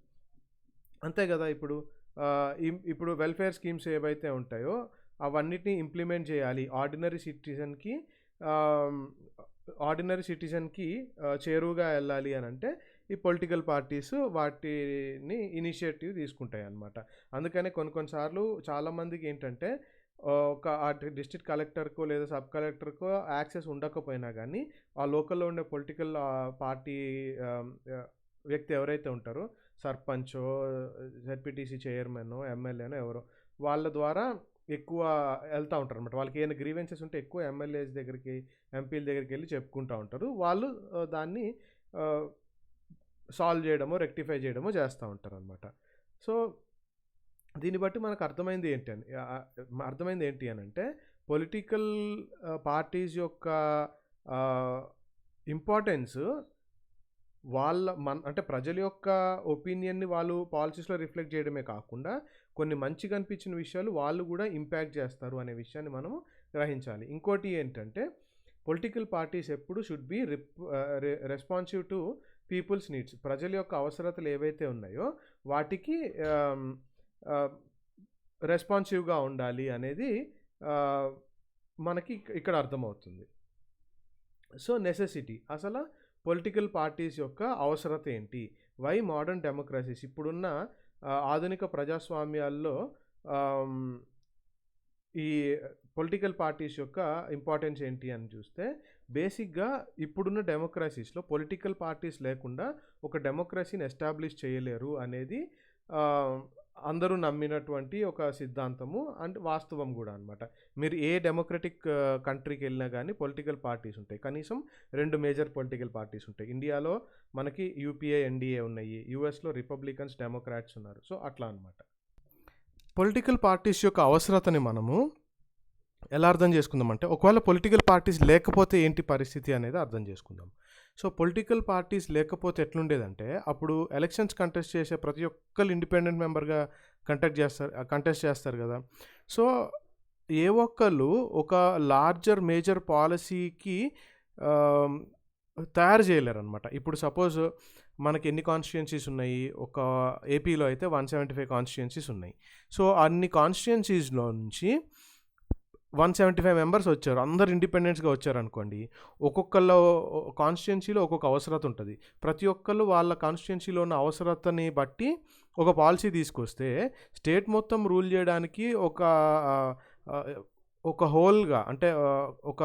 అంతే కదా. ఇప్పుడు వెల్ఫేర్ స్కీమ్స్ ఏవైతే ఉంటాయో అవన్నిటిని ఇంప్లిమెంట్ చేయాలి. ఆర్డినరీ సిటిజన్కి చేరువుగా వెళ్ళాలి అని అంటే ఈ పొలిటికల్ పార్టీస్ వాటిని ఇనిషియేటివ్ తీసుకుంటాయి అన్నమాట. అందుకనే కొన్నిసార్లు చాలామందికి ఏంటంటే ఒక డిస్ట్రిక్ట్ కలెక్టర్కో లేదా సబ్ కలెక్టర్కో యాక్సెస్ ఉండకపోయినా కానీ ఆ లోకల్లో ఉండే పొలిటికల్ పార్టీ వ్యక్తి ఎవరైతే ఉంటారో, సర్పంచో, జెడ్పీటీసీ చైర్మన్, ఎమ్మెల్యేనో ఎవరో, వాళ్ళ ద్వారా ఎక్కువ వెళ్తూ ఉంటారు అనమాట. వాళ్ళకి ఏమైనా గ్రీవెన్సెస్ ఉంటే ఎక్కువ ఎమ్మెల్యేస్ దగ్గరికి, ఎంపీల దగ్గరికి వెళ్ళి చెప్పుకుంటూ ఉంటారు. వాళ్ళు దాన్ని సాల్వ్ చేయడమో, రెక్టిఫై చేయడమో చేస్తూ ఉంటారు అనమాట. సో దీన్ని బట్టి మనకు అర్థమైంది ఏంటి అని అంటే పొలిటికల్ పార్టీస్ యొక్క ఇంపార్టెన్స్ అంటే ప్రజల యొక్క ఒపీనియన్ని వాళ్ళు పాలసీస్లో రిఫ్లెక్ట్ చేయడమే కాకుండా కొన్ని మంచిగా అనిపించిన విషయాలు వాళ్ళు కూడా ఇంపాక్ట్ చేస్తారు అనే విషయాన్ని మనము గ్రహించాలి. ఇంకోటి ఏంటంటే పొలిటికల్ పార్టీస్ ఎప్పుడు should be responsive to people's needs. ప్రజల యొక్క అవసరతలు ఏవైతే ఉన్నాయో వాటికి రెస్పాన్సివ్గా ఉండాలి అనేది మనకి ఇక్కడ అర్థమవుతుంది. సో నెసెసిటీ, అసలు పొలిటికల్ పార్టీస్ యొక్క అవసరత ఏంటి? వై మోడర్న్ డెమోక్రసీస్, ఇప్పుడున్న ఆధునిక ప్రజాస్వామ్యాల్లో ఈ పొలిటికల్ పార్టీస్ యొక్క ఇంపార్టెన్స్ ఏంటి అని చూస్తే బేసిక్గా ఇప్పుడున్న డెమోక్రసీస్లో పొలిటికల్ పార్టీస్ లేకుండా ఒక డెమోక్రసీని ఎస్టాబ్లిష్ చేయలేరు అనేది అందరూ నమ్మినటువంటి ఒక సిద్ధాంతము అండ్ వాస్తవం కూడా అనమాట. మీరు ఏ డెమోక్రటిక్ కంట్రీకి వెళ్ళినా కానీ పొలిటికల్ పార్టీస్ ఉంటాయి. కనీసం 2 మేజర్ పొలిటికల్ పార్టీస్ ఉంటాయి. ఇండియాలో మనకి యూపీఏ, ఎన్డీఏ ఉన్నాయి. యూఎస్లో రిపబ్లికన్స్, డెమోక్రాట్స్ ఉన్నారు. సో అట్లా అనమాట. పొలిటికల్ పార్టీస్ యొక్క అవసరతని మనము ఎలా అర్థం చేసుకుందామంటే, ఒకవేళ పొలిటికల్ పార్టీస్ లేకపోతే ఏంటి పరిస్థితి అనేది అర్థం చేసుకుందాం. సో పొలిటికల్ పార్టీస్ లేకపోతే ఎట్లుండేదంటే, అప్పుడు ఎలక్షన్స్ కంటెస్ట్ చేసే ప్రతి ఒక్కరు ఇండిపెండెంట్ మెంబర్గా కంటెస్ట్ చేస్తారు కదా. సో ఏ ఒక్కళ్ళు ఒక లార్జర్ మేజర్ పాలసీకి తయారు చేయలేరు అనమాట. ఇప్పుడు సపోజ్ మనకి ఎన్ని కాన్స్టిట్యుయెన్సీస్ ఉన్నాయి? ఒక ఏపీలో అయితే 175 కాన్స్టిట్యుయెన్సీస్ ఉన్నాయి. సో అన్ని కాన్స్టిట్యుయెన్సీస్లో నుంచి 175 మెంబర్స్ వచ్చారు, అందరు ఇండిపెండెంట్స్గా వచ్చారు అనుకోండి. ఒక్కొక్కళ్ళ కాన్స్టిట్యుయెన్సీలో ఒక్కొక్క అవసరత ఉంటుంది. ప్రతి ఒక్కళ్ళు వాళ్ళ కాన్స్టిట్యుయెన్సీలో ఉన్న అవసరతని బట్టి ఒక పాలసీ తీసుకొస్తే స్టేట్ మొత్తం రూల్ చేయడానికి ఒక హోల్గా అంటే ఒక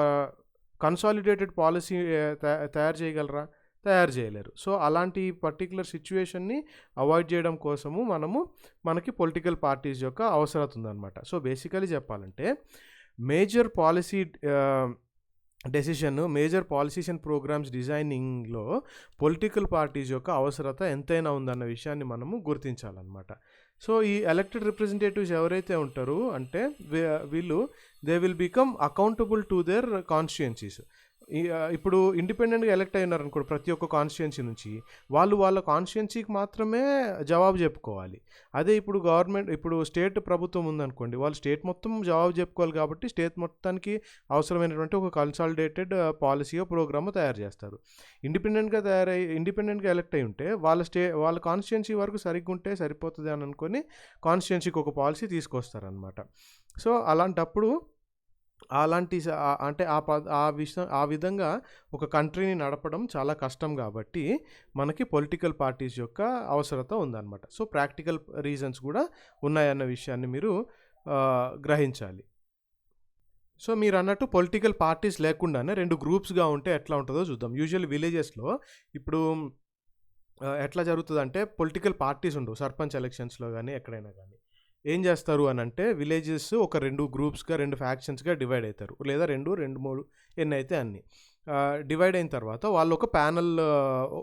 కన్సాలిడేటెడ్ పాలసీ తయారు చేయగలరా? తయారు చేయలేరు. సో అలాంటి పర్టికులర్ సిచ్యువేషన్ని అవాయిడ్ చేయడం కోసము మనకి పొలిటికల్ పార్టీస్ యొక్క అవసరత ఉందన్నమాట. సో బేసికలీ చెప్పాలంటే major policy decision, major policies and programmes డిజైనింగ్లో పొలిటికల్ పార్టీస్ యొక్క అవసరత ఎంతైనా ఉందన్న విషయాన్ని మనము గుర్తించాలన్నమాట. సో ఈ ఎలక్టెడ్ రిప్రజెంటేటివ్స్ ఎవరైతే ఉంటారో అంటే వీళ్ళు they will become accountable to their constituencies. ఇప్పుడు ఇండిపెండెంట్‌గా ఎలక్ట్ అయ్యున్నారనుకోండి ప్రతి ఒక్క కాన్స్టిట్యుయెన్సీ నుంచి. వాళ్ళు వాళ్ళ కాన్స్టిట్యుయెన్సీకి మాత్రమే జవాబు చెప్పుకోవాలి. అదే ఇప్పుడు స్టేట్ ప్రభుత్వం ఉందనుకోండి. వాళ్ళు స్టేట్ మొత్తం జవాబు చెప్పుకోవాలి కాబట్టి స్టేట్ మొత్తానికి అవసరమైనటువంటి ఒక కన్సాలిడేటెడ్ పాలిసీయో, ప్రోగ్రామో తయారు చేస్తారు. ఇండిపెండెంట్‌గా ఎలక్ట్ అయ్యి ఉంటే వాళ్ళ కాన్స్టిట్యుయెన్సీ వరకు సరిగ్గుంటే సరిపోతది అని అనుకోని కాన్స్టిట్యుయెన్సీకి ఒక పాలిసీ తీసుకొస్తారనమాట. సో, అలాంటప్పుడు అలాంటి స ఆ అంటే ఆ పద్ ఆ విష ఆ విధంగా ఒక కంట్రీని నడపడం చాలా కష్టం గాబట్టి, మనకి పొలిటికల్ పార్టీస్ యొక్క అవసరత ఉందనమాట. సో, ప్రాక్టికల్ రీజన్స్ గూడా ఉన్నాయన్న విషయాన్ని మీరు గ్రహించాలి. సో, మీరన్నట్టు పొలిటికల్ పార్టీస్ లేకుండానే 2 గ్రూప్స్‌గా ఉంటే ఎట్లా ఉంటదో చూద్దాం. యూజువల్లీ విలేజెస్‌లో ఇప్పుడు ఎట్లా జరుగుతదంటే పొలిటికల్ పార్టీస్ ఉండవు. సర్పంచ్ ఎలక్షన్స్‌లో గాని, ఎక్కడైనా గాని. ఏం జేస్తారు అనంటే విలేజెస్ ఒక 2 గ్రూప్స్‌గా, 2 ఫ్యాక్షన్స్‌గా డివైడ్ అయితారు. లేదా 2, 3 ఎన్నైతే అన్ని. డివైడ్ అయిన తర్వాత వాళ్ళొక ప్యానెల్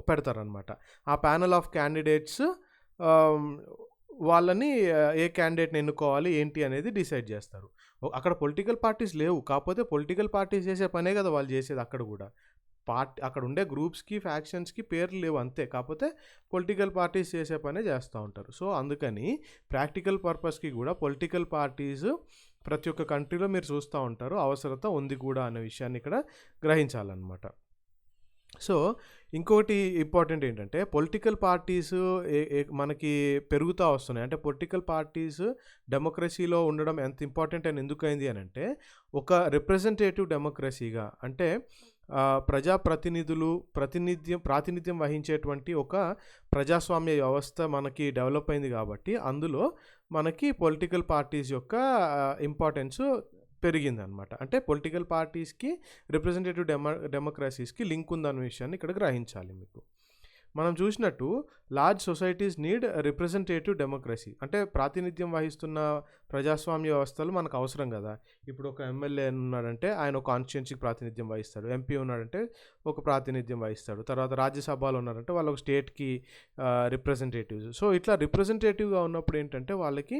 పెడతారనమాట. ఆ ప్యానెల్ ఆఫ్ క్యాండిడేట్స్ ఆహ్, వాళ్ళని ఏ క్యాండిడేట్‌ని ఎన్నుకోవాలి, ఏంటి అనేది డిసైడ్ జేస్తారు. అక్కడ పొలిటికల్ పార్టీస్ లేవు. కాపోతే పొలిటికల్ పార్టీస్ చేసే పనే గదా! వాళ్ళు జేసేది అక్కడ గూడా. అక్కడుండే గ్రూప్స్‌కి, ఫ్యాక్షన్స్‌కి పేర్లు లేవు అంతే. కాపోతే పొలిటికల్ పార్టీస్ చేసే పనే చేస్తా ఉంటారు. సో, అందుకని ప్రాక్టికల్ పర్పస్‌కి గూడా పొలిటికల్ పార్టీస్ ప్రతి ఒక్క కంట్రీలో మీరు చూస్తా ఉంటారు. అవసరత ఉంది కూడా అనే విషయాన్ని ఇక్కడ గ్రహించాలన్నమాట. సో, ఇంకోటి ఇంపార్టెంట్ ఏంటంటే పొలిటికల్ పార్టీస్ ఏ ఏ మనకి పెరుగుతా వస్తున్నాయి. అంటే పొలిటికల్ పార్టీస్ డెమోక్రసీలో ఉండడం ఎంత ఇంపార్టెంట్ అని ఎందుకయింది అనంటే, ఒక రిప్రజెంటేటివ్ డెమోక్రసీగా అంటే ప్రజాప్రతినిధులు ప్రాతినిధ్యం వహించేటువంటి ఒక ప్రజాస్వామ్య వ్యవస్థ మనకి డెవలప్ అయింది కాబట్టి, అందులో మనకి పొలిటికల్ పార్టీస్ యొక్క ఇంపార్టెన్స్ పెరిగిందనమాట. అంటే పొలిటికల్ పార్టీస్‌కి, రిప్రజెంటేటివ్ డెమోక్రసీస్‌కి లింక్ ఉందన్న విషయాన్ని ఇక్కడ గ్రహించాలి మీకు. మనం చూసినట్టు large societies need representative democracy. అంటే ప్రాతినిధ్యం వహిస్తున్న ప్రజాస్వామ్య వ్యవస్థలు మనకు అవసరం కదా! ఇప్పుడు ఒక ఎమ్మెల్యే ఉన్నాడంటే ఆయన ఒక కాన్స్టిట్యుయెన్సీకి ప్రాతినిధ్యం వహిస్తాడు. ఎంపీ ఉన్నాడంటే ఒక ప్రాతినిధ్యం వహిస్తాడు. తర్వాత రాజ్యసభలో ఉన్నారంటే వాళ్ళు ఒక స్టేట్‌కి రిప్రజెంటేటివ్స్. సో, ఇట్లా రిప్రజెంటేటివ్‌గా ఉన్నప్పుడు ఏంటంటే వాళ్ళకి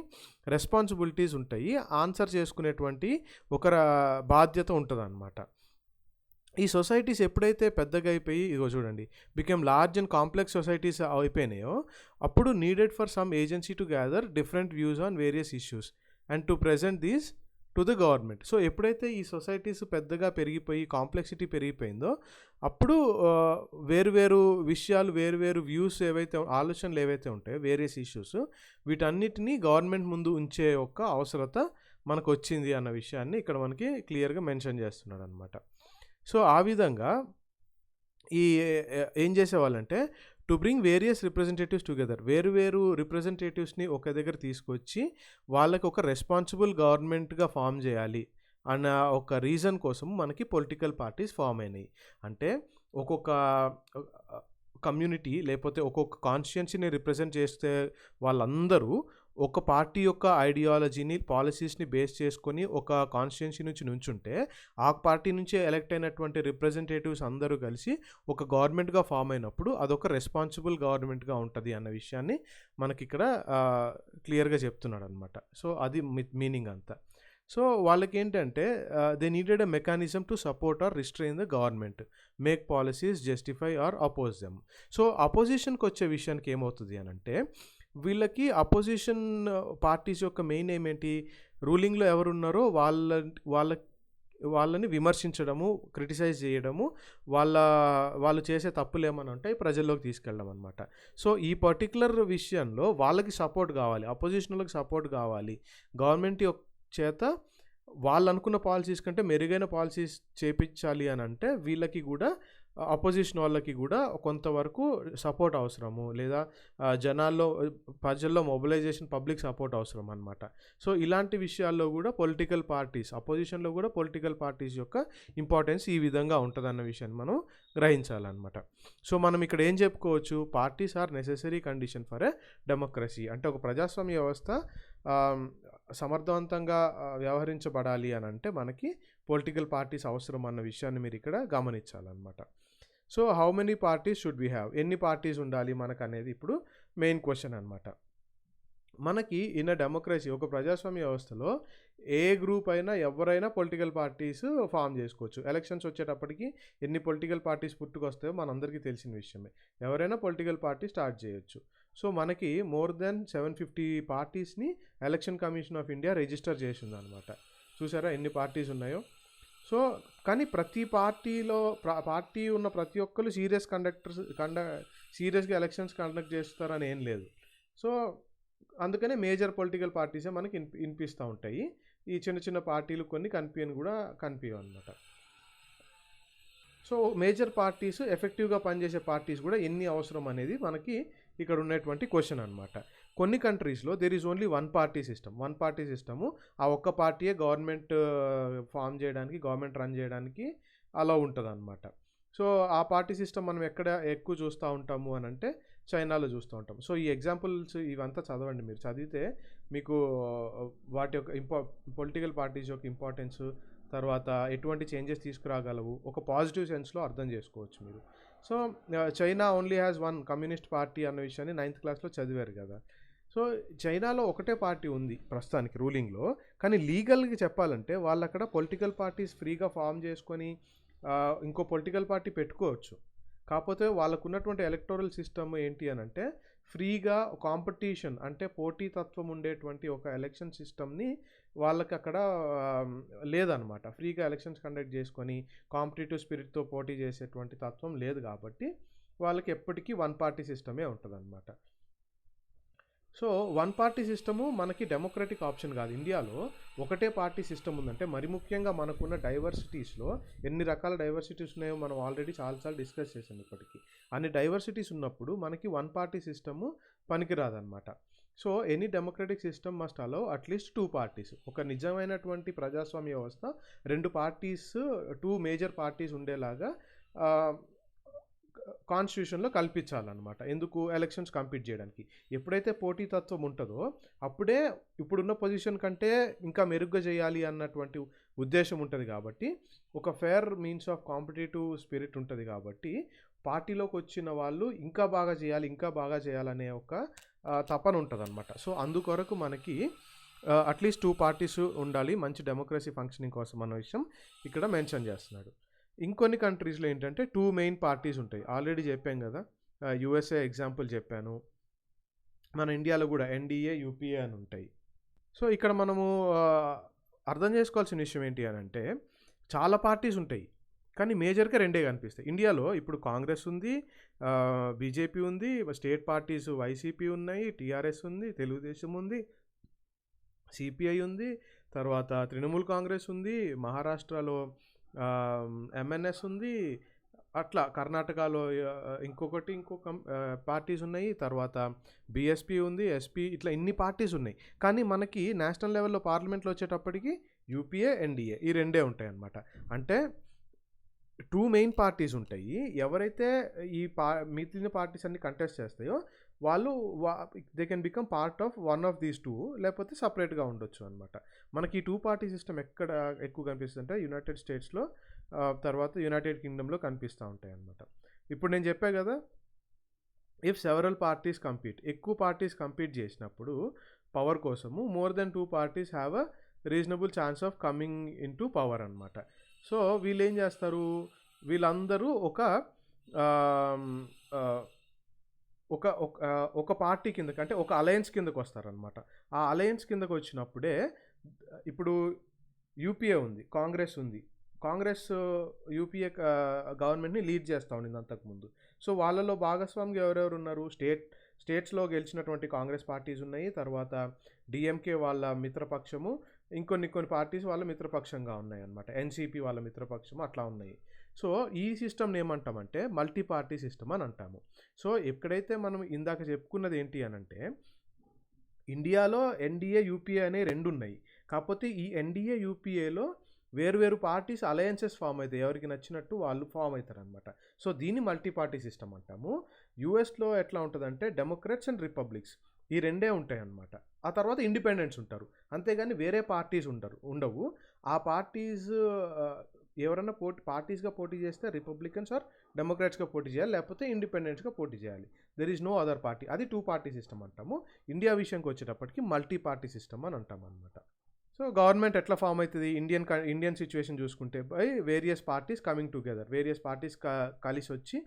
రెస్పాన్సిబిలిటీస్ ఉంటాయి. ఆన్సర్ చేసుకునేటువంటి ఒక బాధ్యత ఉంటదనమాట. ఈ సొసైటీస్ ఎప్పుడైతే పెద్దగా అయిపోయి ఇదిగో చూడండి became large and complex societies అయిపోయినాయో అప్పుడు needed for some agency to gather different views on various issues and to present these to the government. So, ఎప్పుడైతే ఈ సొసైటీస్ పెద్దగా పెరిగిపోయి కాంప్లెక్సిటీ పెరిగిపోయిందో అప్పుడు వేరు విషయాలు, వేరు వ్యూస్ ఆలోచనలు ఏవైతే ఉంటాయో వేరియస్ ఇష్యూస్ వీటన్నిటినీ గవర్నమెంట్ ముందు ఉంచే ఒక అవసరత మనకు వచ్చింది అన్న విషయాన్ని ఇక్కడ మనకి క్లియర్గా మెన్షన్ చేస్తున్నాడు అనమాట. సో, ఆ విధంగా ఈ ఏం చేసేవాళ్ళంటే to bring various representatives together వేరు రిప్రజెంటేటివ్స్‌ని ఒక దగ్గర తీసుకొచ్చి వాళ్ళకి ఒక రెస్పాన్సిబుల్ గవర్నమెంట్‌గా ఫార్మ్ చేయాలి అన్న ఒక రీజన్ కోసం మనకి పొలిటికల్ పార్టీస్ ఫార్మ్ అయినాయి. అంటే ఒక్కొక్క కమ్యూనిటీ లేకపోతే ఒక్కొక్క కాన్స్టిట్యుయెన్సీని రిప్రజెంట్ చేస్తే వాళ్ళందరూ ఒక పార్టీ యొక్క ఐడియాలజీని, పాలిసీస్‌ని బేస్ చేసుకొని ఒక కాన్స్టిట్యుయెన్సీ నుంచి నుంచుంటే, ఆ పార్టీ నుంచే ఎలక్ట్ అయినటువంటి రిప్రజెంటేటివ్స్ అందరూ కలిసి ఒక గవర్నమెంట్‌గా ఫార్మ్ అయినప్పుడు అదొక రెస్పాన్సిబుల్ గవర్నమెంట్‌గా ఉంటది అన్న విషయాన్ని మనకిక్కడ క్లియర్‌గా చెప్తున్నాడనమాట. సో, అది మీనింగ్ అంతా. సో, వాళ్ళకేంటంటే they needed a mechanism to support or restrain the government, make policies justify or oppose them. So, అపోజిషన్‌కొచ్చే విషయానికి ఏమవుతది అనంటే వీళ్ళకి అపోజిషన్ పార్టీస్ యొక్క మెయిన్ ఎయిమ్ ఏంటి? రూలింగ్‌లో ఎవరున్నారో వాళ్ళని విమర్శించడము, క్రిటిసైజ్ చేయడము, వాళ్ళు చేసే తప్పులేమన్నా ఉంటే ప్రజల్లోకి తీసుకెళ్ళడం అనమాట. సో, ఈ పర్టిక్యులర్ విషయంలో వాళ్ళకి సపోర్ట్ కావాలి. అపోజిషనోళ్ళకి సపోర్ట్ కావాలి. గవర్నమెంట్ చేత వాళ్ళనుకున్న పాలిసీస్ కంటే మెరుగైన పాలిసీస్ చేపించాలి అనంటే వీళ్ళకి కూడా అపోజిషన్ వాళ్ళకి కూడా కొంతవరకు సపోర్ట్ అవసరము. లేదా ప్రజల్లో మొబిలైజేషన్, పబ్లిక్ సపోర్ట్ అవసరం అనమాట. సో, ఇలాంటి విషయాల్లో కూడా పొలిటికల్ పార్టీస్, అపోజిషన్‌లో కూడా పొలిటికల్ పార్టీస్ యొక్క ఇంపార్టెన్స్ ఈ విధంగా ఉంటదన్న విషయాన్ని మనం గ్రహించాలన్నమాట. సో, మనం ఇక్కడ ఏం చెప్పుకోవచ్చు? Parties are necessary condition for a democracy. అంటే ఒక ప్రజాస్వామ్య వ్యవస్థ సమర్థవంతంగా వ్యవహరించబడాలి అనంటే మనకి పొలిటికల్ పార్టీస్ అవసరం అన్న విషయాన్ని మీరు ఇక్కడ గమనించాలన్నమాట. So, how many parties should we have? ఎన్ని పార్టీస్ ఉండాలి మనకు అనేది ఇప్పుడు మెయిన్ క్వశ్చన్ అనమాట. మనకి ఇన్ డెమోక్రసీ ఒక ప్రజాస్వామ్య వ్యవస్థలో ఏ గ్రూప్ అయినా ఎవరైనా పొలిటికల్ పార్టీస్ ఫామ్ చేసుకోవచ్చు. ఎలక్షన్స్ వచ్చేటప్పటికి ఎన్ని పొలిటికల్ పార్టీస్ పుట్టుకొస్తాయో మనందరికీ తెలిసిన విషయమే. ఎవరైనా పొలిటికల్ పార్టీ స్టార్ట్ చేయొచ్చు. సో మనకి మోర్ దెన్ 750 పార్టీస్ని election commission of India register చేసిందనమాట. చూసారా ఎన్ని పార్టీస్ ఉన్నాయో. సో కానీ ప్రతి పార్టీలో పార్టీ ఉన్న ప్రతి ఒక్కరు సీరియస్గా ఎలక్షన్స్ కండక్ట్ చేస్తారని ఏం లేదు. సో అందుకనే మేజర్ పొలిటికల్ పార్టీసే మనకి వినిపిస్తూ ఉంటాయి. ఈ చిన్న చిన్న పార్టీలు కొన్ని కనిపించవు అనమాట. సో మేజర్ పార్టీస్ ఎఫెక్టివ్గా పనిచేసే పార్టీస్ కూడా ఎన్ని అవసరం అనేది మనకి ఇక్కడ ఉన్నటువంటి క్వశ్చన్ అనమాట. కొన్ని కంట్రీస్లో there is only one party system. ఆ ఒక్క పార్టీయే గవర్నమెంట్ ఫామ్ చేయడానికి, గవర్నమెంట్ రన్ చేయడానికి అలా ఉంటుంది అనమాట. సో ఆ పార్టీ సిస్టమ్ మనం ఎక్కడ ఎక్కువ చూస్తూ ఉంటాము అని అంటే చైనాలో చూస్తూ ఉంటాం. సో ఈ ఎగ్జాంపుల్స్ ఇవంతా చదవండి. మీరు చదివితే మీకు వాటి యొక్క పొలిటికల్ పార్టీస్ యొక్క ఇంపార్టెన్స్, తర్వాత ఎటువంటి చేంజెస్ తీసుకురాగలవు ఒక పాజిటివ్ సెన్స్లో అర్థం చేసుకోవచ్చు మీరు. So China only has one communist party అన్న విషయాన్ని 9th క్లాస్లో చదివారు కదా. సో చైనాలో ఒకటే పార్టీ ఉంది ప్రస్తుతానికి రూలింగ్లో. కానీ లీగల్గా చెప్పాలంటే వాళ్ళు అక్కడ పొలిటికల్ పార్టీస్ ఫ్రీగా ఫామ్ చేసుకొని ఇంకో పొలిటికల్ పార్టీ పెట్టుకోవచ్చు. కాకపోతే వాళ్ళకు ఉన్నటువంటి ఎలక్టోరల్ సిస్టమ్ ఏంటి అని అంటే ఫ్రీగా కాంపిటీషన్ అంటే పోటీతత్వం ఉండేటువంటి ఒక ఎలక్షన్ సిస్టమ్ని వాళ్ళకి అక్కడ లేదనమాట. ఫ్రీగా ఎలక్షన్స్ కండక్ట్ చేసుకొని కాంపిటేటివ్ స్పిరిట్తో పోటీ చేసేటువంటి తత్వం లేదు. కాబట్టి వాళ్ళకి ఎప్పటికీ వన్ పార్టీ సిస్టమే ఉంటుంది అనమాట. సో వన్ పార్టీ సిస్టము మనకి డెమోక్రటిక్ ఆప్షన్ కాదు. ఇండియాలో ఒకటే పార్టీ సిస్టమ్ ఉందంటే, మరి ముఖ్యంగా మనకున్న డైవర్సిటీస్లో ఎన్ని రకాల డైవర్సిటీస్ ఉన్నాయో మనం ఆల్రెడీ చాలాసార్లు డిస్కస్ చేసాం. ఇప్పటికీ అన్ని డైవర్సిటీస్ ఉన్నప్పుడు మనకి వన్ పార్టీ సిస్టము పనికిరాదనమాట. So any democratic system must allow అట్లీస్ట్ 2 పార్టీస్. ఒక నిజమైనటువంటి ప్రజాస్వామ్య వ్యవస్థ 2 మేజర్ పార్టీస్ ఉండేలాగా కాన్స్టిట్యూషన్లో కల్పించాలన్నమాట. ఎందుకు? ఎలక్షన్స్ కంపీట్ చేయడానికి. ఎప్పుడైతే పోటీతత్వం ఉంటుందో అప్పుడే ఇప్పుడున్న పొజిషన్ కంటే ఇంకా మెరుగ్గా చేయాలి అన్నటువంటి ఉద్దేశం ఉంటుంది. కాబట్టి ఒక fair means of competitive spirit ఉంటుంది. కాబట్టి పార్టీలోకి వచ్చిన వాళ్ళు ఇంకా బాగా చేయాలనే ఒక తపన ఉంటుంది అనమాట. సో అందుకొరకు మనకి అట్లీస్ట్ 2 పార్టీస్ ఉండాలి మంచి డెమోక్రసీ ఫంక్షనింగ్ కోసం అన్న విషయం ఇక్కడ మెన్షన్ చేస్తున్నాడు. ఇంకొన్ని కంట్రీస్లో ఏంటంటే 2 మెయిన్ పార్టీస్ ఉంటాయి. ఆల్రెడీ చెప్పాం కదా, యూఎస్ఏ ఎగ్జాంపుల్ చెప్పాను. మన ఇండియాలో కూడా ఎన్డీఏ, యూపీఏ అని ఉంటాయి. సో ఇక్కడ మనము అర్థం చేసుకోవాల్సిన విషయం ఏంటి అని అంటే చాలా పార్టీస్ ఉంటాయి కానీ మేజర్గా 2 కనిపిస్తాయి. ఇండియాలో ఇప్పుడు కాంగ్రెస్ ఉంది, బీజేపీ ఉంది, స్టేట్ పార్టీస్ వైసీపీ ఉన్నాయి, టీఆర్ఎస్ ఉంది, తెలుగుదేశం ఉంది, సిపిఐ ఉంది, తర్వాత తృణమూల్ కాంగ్రెస్ ఉంది, మహారాష్ట్రలో ఎంఎన్ఎస్ ఉంది, అట్లా కర్ణాటకలో ఇంకొక పార్టీస్ ఉన్నాయి, తర్వాత బీఎస్పీ ఉంది, ఎస్పీ, ఇట్లా ఇన్ని పార్టీస్ ఉన్నాయి. కానీ మనకి నేషనల్ లెవెల్లో పార్లమెంట్లో వచ్చేటప్పటికి యూపీఏ, ఎన్డీఏ ఈ 2 ఉంటాయి అన్నమాట. అంటే 2 మెయిన్ పార్టీస్ ఉంటాయి. ఎవరైతే ఈ మిగిలిన పార్టీస్ అన్ని కంటెస్ట్ చేస్తాయో వాళ్ళు they can become part of one of these 2, లేకపోతే సపరేట్గా ఉండొచ్చు అనమాట. మనకి ఈ 2 పార్టీ సిస్టమ్ ఎక్కడ ఎక్కువ కనిపిస్తుంది అంటే యునైటెడ్ స్టేట్స్లో, తర్వాత యునైటెడ్ కింగ్డమ్లో కనిపిస్తూ ఉంటాయి అన్నమాట. ఇప్పుడు నేను చెప్పా కదా, ఇఫ్ సెవరల్ పార్టీస్ ఎక్కువ పార్టీస్ కంపీట్ చేసినప్పుడు పవర్ కోసము more than 2 parties have a reasonable chance of coming in to power అనమాట. సో వీళ్ళు ఏం చేస్తారు, వీళ్ళందరూ ఒక పార్టీ కిందకి అంటే ఒక అలయన్స్ కిందకు వస్తారనమాట. ఆ అలయన్స్ కిందకు వచ్చినప్పుడే ఇప్పుడు యూపీఏ ఉంది, కాంగ్రెస్ ఉంది. కాంగ్రెస్ యూపీఏ గవర్నమెంట్ని లీడ్ చేస్తూ ఉండింది అంతకుముందు. సో వాళ్ళలో భాగస్వామిగా ఎవరెవరు ఉన్నారు? స్టేట్స్లో గెలిచినటువంటి కాంగ్రెస్ పార్టీస్ ఉన్నాయి, తర్వాత డిఎంకే వాళ్ళ మిత్రపక్షము, ఇంకొన్ని పార్టీస్ వాళ్ళ మిత్రపక్షంగా ఉన్నాయి అన్నమాట. ఎన్సీపీ వాళ్ళ మిత్రపక్షము అట్లా ఉన్నాయి. సో ఈ సిస్టమ్ని ఏమంటామంటే మల్టీ పార్టీ సిస్టమ్ అని అంటాము. సో ఎక్కడైతే మనం ఇందాక చెప్పుకున్నది ఏంటి అని అంటే ఇండియాలో ఎన్డీఏ, యూపీఏ అనే 2 ఉన్నాయి. కాకపోతే ఈ ఎన్డీఏ, యూపీఏలో వేరు పార్టీస్ అలయన్సెస్ ఫామ్ అవుతాయి, ఎవరికి నచ్చినట్టు వాళ్ళు ఫామ్ అవుతారు అనమాట. సో దీన్ని మల్టీ పార్టీ సిస్టమ్ అంటాము. యూఎస్లో ఎట్లా ఉంటుందంటే డెమోక్రాట్స్ అండ్ రిపబ్లిక్స్ ఈ రెండే ఉంటాయి అన్నమాట. ఆ తర్వాత ఇండిపెండెంట్స్ ఉంటారు. అంతేగాని వేరే పార్టీస్ ఉండవు. ఆ పార్టీస్ ఎవరన్నా పార్టీస్‌గా పోటీ చేస్తే రిపబ్లికన్స్ ఆర్ డెమోక్రాట్స్‌గా పోటీ చేయాలి. లేకపోతే ఇండిపెండెంట్స్‌గా పోటీ చేయాలి. There is no other party. అది 2 పార్టీ సిస్టమ్ అంటాము. ఇండియా విషయానికి వచ్చేటప్పటికి మల్టీ పార్టీ సిస్టమ్ అని అంటామన్నమాట. సో గవర్నమెంట్ ఎట్లా ఫామ్ అవుతుంది? ఇండియన్ సిచ్యువేషన్ చూసుకుంటే by various parties coming together. Various parties కలిసి వచ్చి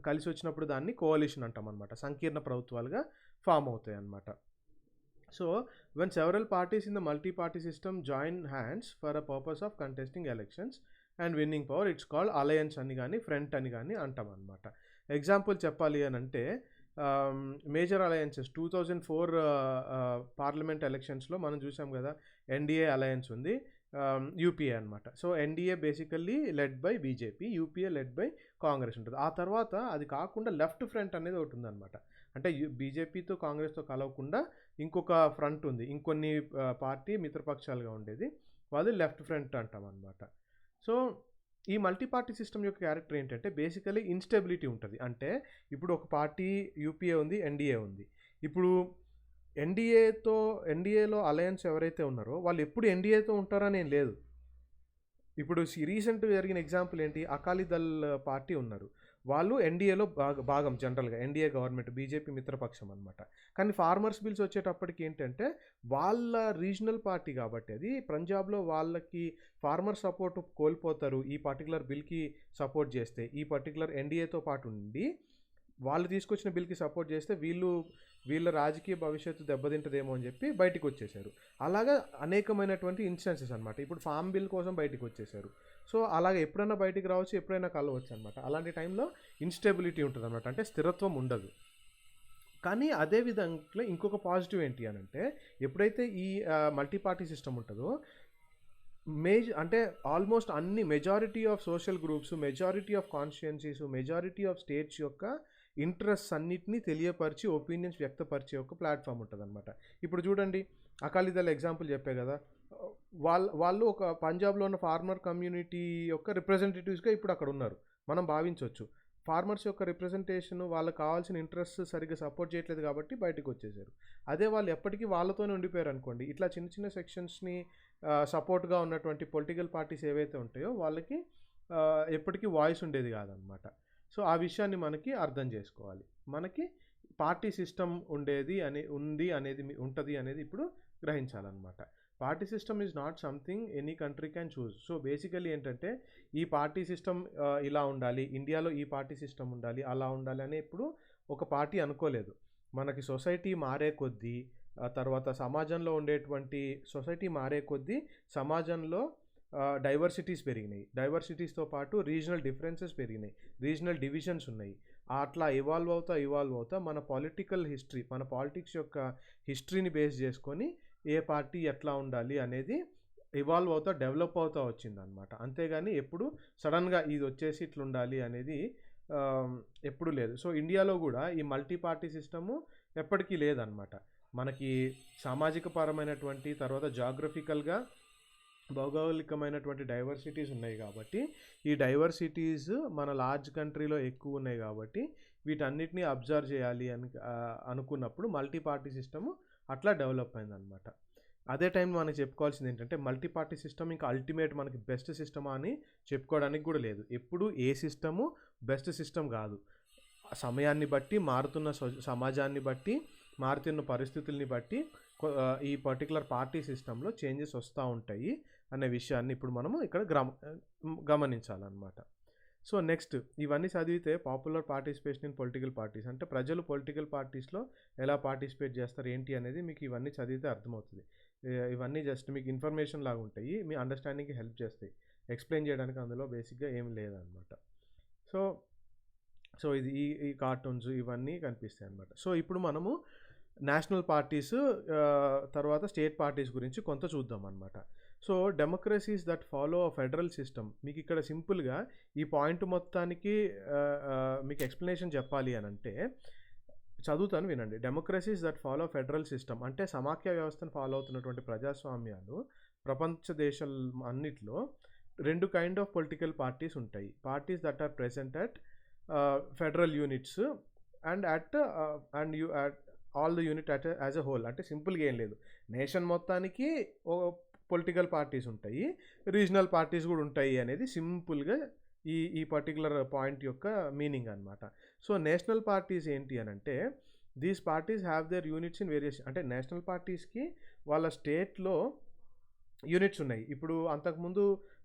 కలిసి వచ్చినప్పుడు దాన్ని కోalition అంటాం అనమాట. సంకీర్ణ ప్రభుత్వాలుగా ఫామ్ అవుతాయి అన్నమాట. So when several parties in the multi-party system join hands for a purpose of contesting elections and winning power, it's called alliance అని కానీ ఫ్రంట్ అని కానీ అంటాం అనమాట. ఎగ్జాంపుల్ చెప్పాలి అని అంటే మేజర్ అలయన్సెస్ 2004 పార్లమెంట్ ఎలక్షన్స్లో మనం చూసాం కదా. ఎన్డీఏ అలయన్స్ ఉంది, యూపీఏ అనమాట. So NDA basically led by BJP, UPA led by Congress ఉంటుంది. ఆ తర్వాత అది కాకుండా లెఫ్ట్ ఫ్రంట్ అనేది ఒకటి ఉందన్నమాట. అంటే బీజేపీతో కాంగ్రెస్తో కలవకుండా ఇంకొక ఫ్రంట్ ఉంది, ఇంకొన్ని పార్టీ మిత్రపక్షాలుగా ఉండేది, వాళ్ళు లెఫ్ట్ ఫ్రంట్ అంటాం అనమాట. సో ఈ మల్టీ పార్టీ సిస్టమ్ యొక్క క్యారెక్టర్ ఏంటంటే బేసికలీ ఇన్స్టెబిలిటీ ఉంటుంది. అంటే ఇప్పుడు ఒక పార్టీ యూపీఏ ఉంది, ఎన్డీఏ ఉంది. ఇప్పుడు ఎన్డీఏలో అలయన్స్ ఎవరైతే ఉన్నారో వాళ్ళు ఎప్పుడు ఎన్డీఏతో ఉంటారని ఏం లేదు. ఇప్పుడు రీసెంట్ జరిగిన ఎగ్జాంపుల్ ఏంటి? అకాలీదళ్ పార్టీ ఉన్నారు, వాళ్ళు ఎన్డీఏలో భాగం. జనరల్గా ఎన్డీఏ గవర్నమెంట్ బీజేపీ మిత్రపక్షం అనమాట. కానీ ఫార్మర్స్ బిల్స్ వచ్చేటప్పటికి ఏంటంటే వాళ్ళ రీజనల్ పార్టీ కాబట్టి అది పంజాబ్లో వాళ్ళకి ఫార్మర్ సపోర్ట్ కోల్పోతారు. ఈ పర్టికులర్ బిల్కి సపోర్ట్ చేస్తే, ఈ పర్టికులర్ ఎన్డీఏతో పాటు ఉండి వాళ్ళు తీసుకొచ్చిన బిల్కి సపోర్ట్ చేస్తే వీళ్ళ రాజకీయ భవిష్యత్తు దెబ్బతింటదేమో అని చెప్పి బయటకు వచ్చేసారు. అలాగా అనేకమైనటువంటి ఇన్స్టెన్సెస్ అనమాట. ఇప్పుడు ఫామ్ బిల్ కోసం బయటకు వచ్చేసారు. సో అలాగే ఎప్పుడైనా బయటికి రావచ్చు, ఎప్పుడైనా కలవచ్చు అనమాట. అలాంటి టైంలో ఇన్స్టెబిలిటీ ఉంటుంది అనమాట, అంటే స్థిరత్వం ఉండదు. కానీ అదే విధంగా ఇంకొక పాజిటివ్ ఏంటి అని అంటే ఎప్పుడైతే ఈ మల్టీ పార్టీ సిస్టమ్ ఉంటుందో అంటే ఆల్మోస్ట్ అన్ని majority of social groups, majority of constituencies, majority of states యొక్క ఇంట్రెస్ట్ అన్నిటినీ తెలియపరిచి ఒపీనియన్స్ వ్యక్తపరిచే ఒక ప్లాట్ఫామ్ ఉంటుంది అనమాట. ఇప్పుడు చూడండి, అకాలీదళ్ ఎగ్జాంపుల్ చెప్పే కదా, వాళ్ళు ఒక పంజాబ్లో ఉన్న ఫార్మర్ కమ్యూనిటీ యొక్క రిప్రజెంటేటివ్స్గా ఇప్పుడు అక్కడ ఉన్నారు. మనం భావించవచ్చు ఫార్మర్స్ యొక్క రిప్రజెంటేషన్, వాళ్ళకి కావాల్సిన ఇంట్రెస్ట్ సరిగ్గా సపోర్ట్ చేయట్లేదు కాబట్టి బయటకు వచ్చేసారు. అదే వాళ్ళు ఎప్పటికీ వాళ్ళతోనే ఉండిపోయారు అనుకోండి, ఇట్లా చిన్న చిన్న సెక్షన్స్ని సపోర్ట్గా ఉన్నటువంటి పొలిటికల్ పార్టీస్ ఏవైతే ఉంటాయో వాళ్ళకి ఎప్పటికీ వాయిస్ ఉండేది కాదనమాట. సో ఆ విషయాన్ని మనకి అర్థం చేసుకోవాలి. మనకి పార్టీ సిస్టమ్ ఉంటుంది అనేది ఇప్పుడు గ్రహించాలన్నమాట. Party system is not something any country can choose. So basically ఏంటంటే ఈ పార్టీ సిస్టమ్ ఇలా ఉండాలి, ఇండియాలో ఈ పార్టీ సిస్టమ్ ఉండాలి, అలా ఉండాలి అని ఇప్పుడు ఒక పార్టీ అనుకోలేదు. మనకి సొసైటీ మారే కొద్దీ, తర్వాత సమాజంలో ఉండేటువంటి సొసైటీ మారే కొద్దీ సమాజంలో డైవర్సిటీస్ పెరిగినాయి. డైవర్సిటీస్తో పాటు రీజనల్ డిఫరెన్సెస్ పెరిగినాయి, రీజనల్ డివిజన్స్ ఉన్నాయి. అట్లా ఇవాల్వ్ అవుతా మన పొలిటికల్ హిస్టరీ, మన పాలిటిక్స్ యొక్క హిస్టరీని బేస్ చేసుకొని ఏ పార్టీ ఎట్లా ఉండాలి అనేది ఇవాల్వ్ అవుతా డెవలప్ అవుతా వచ్చిందనమాట. అంతేగాని ఎప్పుడు సడన్గా ఇది వచ్చేసి ఇట్లా ఉండాలి అనేది ఎప్పుడు లేదు. సో ఇండియాలో కూడా ఈ మల్టీ పార్టీ సిస్టము ఎప్పటికీ లేదనమాట. మనకి సామాజిక పరమైనటువంటి, తర్వాత జాగ్రఫికల్గా భౌగోళికమైనటువంటి డైవర్సిటీస్ ఉన్నాయి కాబట్టి, ఈ డైవర్సిటీస్ మన లార్జ్ కంట్రీలో ఎక్కువ ఉన్నాయి కాబట్టి వీటన్నిటిని అబ్జర్వ్ చేయాలి అని అనుకున్నప్పుడు మల్టీ పార్టీ సిస్టము అట్లా డెవలప్ అయిందనమాట. అదే టైం మనకి చెప్పుకోవాల్సింది ఏంటంటే మల్టీ పార్టీ సిస్టమ్ ఇంకా అల్టిమేట్ మనకి బెస్ట్ సిస్టమా అని చెప్పుకోవడానికి కూడా లేదు. ఎప్పుడు ఏ సిస్టము బెస్ట్ సిస్టమ్ కాదు. సమయాన్ని బట్టి, మారుతున్న సమాజాన్ని బట్టి, మారుతున్న పరిస్థితుల్ని బట్టి ఈ పర్టికులర్ పార్టీ సిస్టంలో చేంజెస్ వస్తూ ఉంటాయి అనే విషయాన్ని ఇప్పుడు మనము ఇక్కడ గమనించాలన్నమాట. సో నెక్స్ట్, ఇవన్నీ చదివితే popular participation in political parties, అంటే ప్రజలు పొలిటికల్ పార్టీస్లో ఎలా పార్టిసిపేట్ చేస్తారు ఏంటి అనేది మీకు ఇవన్నీ చదివితే అర్థమవుతుంది. ఇవన్నీ జస్ట్ మీకు ఇన్ఫర్మేషన్ లాగా ఉంటాయి, మీ అండర్స్టాండింగ్కి హెల్ప్ చేస్తాయి. ఎక్స్ప్లెయిన్ చేయడానికి అందులో బేసిక్గా ఏం లేదనమాట. సో ఇది ఈ కార్టూన్స్ ఇవన్నీ కనిపిస్తాయి అన్నమాట. సో ఇప్పుడు మనము నేషనల్ పార్టీస్ తర్వాత స్టేట్ పార్టీస్ గురించి కొంత చూద్దాం అన్నమాట. So democracies that follow a federal system, మీకు ఇక్కడ సింపుల్గా ఈ పాయింట్ మొత్తానికి మీకు ఎక్స్ప్లెనేషన్ చెప్పాలి అని అంటే చదువుతాను, వినండి. Democracies that follow federal system అంటే సమాఖ్య వ్యవస్థను ఫాలో అవుతున్నటువంటి ప్రజాస్వామ్యాలు ప్రపంచ దేశాల అన్నిట్లో 2 కైండ్ ఆఫ్ పొలిటికల్ పార్టీస్ ఉంటాయి. Parties that are present at federal units and all the unit as a whole. అంటే సింపుల్గా ఏం లేదు, నేషన్ మొత్తానికి పొలిటికల్ పార్టీస్ ఉంటాయి, రీజనల్ పార్టీస్ కూడా ఉంటాయి అనేది సింపుల్గా ఈ పర్టికులర్ పాయింట్ యొక్క మీనింగ్ అనమాట. సో నేషనల్ పార్టీస్ ఏంటి అని అంటే, these parties have their units in various. అంటే నేషనల్ పార్టీస్కి వాళ్ళ స్టేట్లో యూనిట్స్ ఉన్నాయి. ఇప్పుడు అంతకుముందు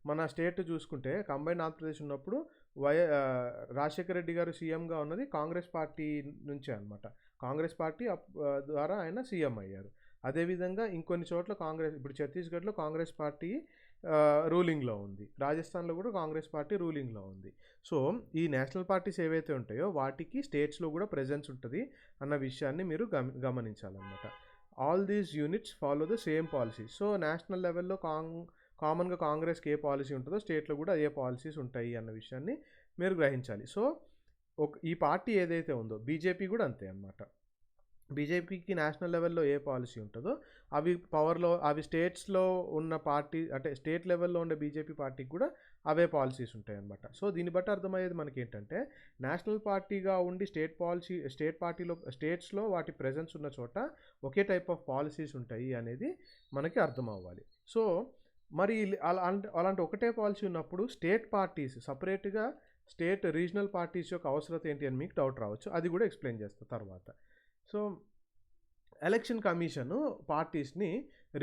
మన స్టేట్ చూసుకుంటే కంబైన్డ్ ఆంధ్రప్రదేశ్ ఉన్నప్పుడు రాజశేఖర రెడ్డి గారు సీఎంగా ఉన్నది కాంగ్రెస్ పార్టీ నుంచే అనమాట. కాంగ్రెస్ పార్టీ ద్వారా ఆయన సీఎం అయ్యారు. అదేవిధంగా ఇంకొన్ని చోట్ల కాంగ్రెస్, ఇప్పుడు ఛత్తీస్గఢ్లో కాంగ్రెస్ పార్టీ రూలింగ్లో ఉంది, రాజస్థాన్లో కూడా కాంగ్రెస్ పార్టీ రూలింగ్లో ఉంది. సో ఈ నేషనల్ పార్టీస్ ఏవైతే ఉంటాయో వాటికి స్టేట్స్లో కూడా ప్రెజెన్స్ ఉంటుంది అన్న విషయాన్ని మీరు గమనించాలన్నమాట. All these units follow the same policy. So national లెవెల్లో కామన్గా కాంగ్రెస్కి ఏ పాలసీ ఉంటుందో స్టేట్లో కూడా అదే పాలసీస్ ఉంటాయి అన్న విషయాన్ని మీరు గ్రహించాలి. సో ఈ పార్టీ ఏదైతే ఉందో బీజేపీ కూడా అంతే అన్నమాట. బీజేపీకి నేషనల్ లెవెల్లో ఏ పాలసీ ఉంటుందో అవి స్టేట్స్లో ఉన్న పార్టీ, అంటే స్టేట్ లెవెల్లో ఉండే బీజేపీ పార్టీకి కూడా అవే పాలసీస్ ఉంటాయి అన్నమాట. సో దీన్ని బట్టి అర్థమయ్యేది మనకి ఏంటంటే, నేషనల్ పార్టీగా ఉండి స్టేట్స్లో వాటి ప్రెజెన్స్ ఉన్న చోట ఒకే టైప్ ఆఫ్ పాలసీస్ ఉంటాయి అనేది మనకి అర్థం అవ్వాలి. సో మరి అలాంటి ఒకటే పాలసీ ఉన్నప్పుడు స్టేట్ పార్టీస్ సపరేట్గా రీజనల్ పార్టీస్ యొక్క అవసరత ఏంటి అని మీకు డౌట్ రావచ్చు. అది కూడా ఎక్స్ప్లెయిన్ చేస్తా తర్వాత. సో ఎలక్షన్ కమిషను పార్టీస్ని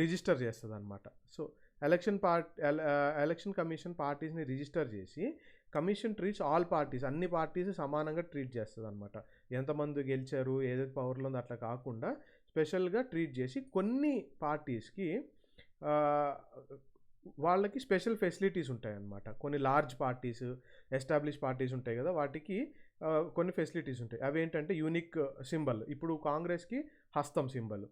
రిజిస్టర్ చేస్తుంది అనమాట. సో ఎలక్షన్ కమిషన్ పార్టీస్ని రిజిస్టర్ చేసి, కమిషన్ ట్రీట్స్ ఆల్ పార్టీస్, అన్ని పార్టీస్ సమానంగా ట్రీట్ చేస్తుంది అనమాట. ఎంతమంది గెలిచారు, ఏదైతే పవర్లో ఉందో అట్లా కాకుండా స్పెషల్గా ట్రీట్ చేసి, కొన్ని పార్టీస్కి వాళ్ళకి స్పెషల్ ఫెసిలిటీస్ ఉంటాయన్నమాట. కొన్ని లార్జ్ పార్టీస్, ఎస్టాబ్లిష్ పార్టీస్ ఉంటాయి కదా, వాటికి కొన్ని ఫెసిలిటీస్ ఉంటాయి. అవి ఏంటంటే యూనిక్ సింబల్. ఇప్పుడు కాంగ్రెస్కి హస్తం సింబల్,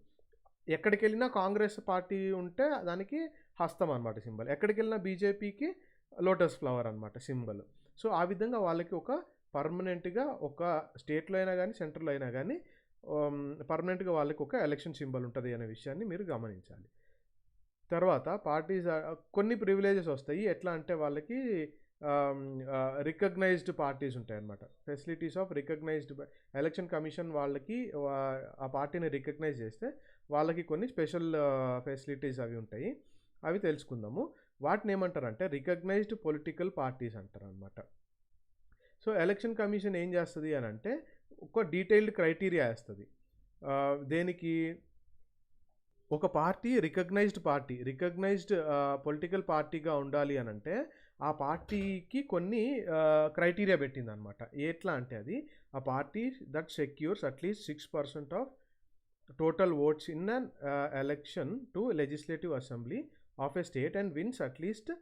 ఎక్కడికి వెళ్ళినా కాంగ్రెస్ పార్టీ ఉంటే దానికి హస్తం అనమాట సింబల్. ఎక్కడికి వెళ్ళినా బీజేపీకి లోటస్ ఫ్లవర్ అనమాట సింబల్. సో ఆ విధంగా వాళ్ళకి ఒక పర్మనెంట్గా, ఒక స్టేట్లో అయినా కానీ సెంట్రల్లో అయినా కానీ పర్మనెంట్గా వాళ్ళకి ఒక ఎలక్షన్ సింబల్ ఉంటుంది అనే విషయాన్ని మీరు గమనించాలి. తర్వాత పార్టీస్ కొన్ని ప్రివిలేజెస్ వస్తాయి. ఎట్లా అంటే వాళ్ళకి రికగ్నైజ్డ్ పార్టీస్ ఉంటాయి అన్నమాట. Facilities of recognised election commission వాళ్ళకి ఆ పార్టీని రికగ్నైజ్ చేస్తే వాళ్ళకి కొన్ని స్పెషల్ ఫెసిలిటీస్ అవి ఉంటాయి. అవి తెలుసుకుందాము. వాటిని ఏమంటారంటే రికగ్నైజ్డ్ పొలిటికల్ పార్టీస్ అంటారు అనమాట. సో ఎలక్షన్ కమిషన్ ఏం చేస్తుంది అని అంటే, ఒక డీటెయిల్డ్ క్రైటీరియా వేస్తుంది. దేనికి? ఒక పార్టీ రికగ్నైజ్డ్ పొలిటికల్ పార్టీగా ఉండాలి అని అంటే ఆ పార్టీకి కొన్ని క్రైటీరియా పెట్టింది అనమాట. ఎట్లా అంటే అది ఆ party that secures at least 6% of total votes in an election to legislative assembly of a state and wins at least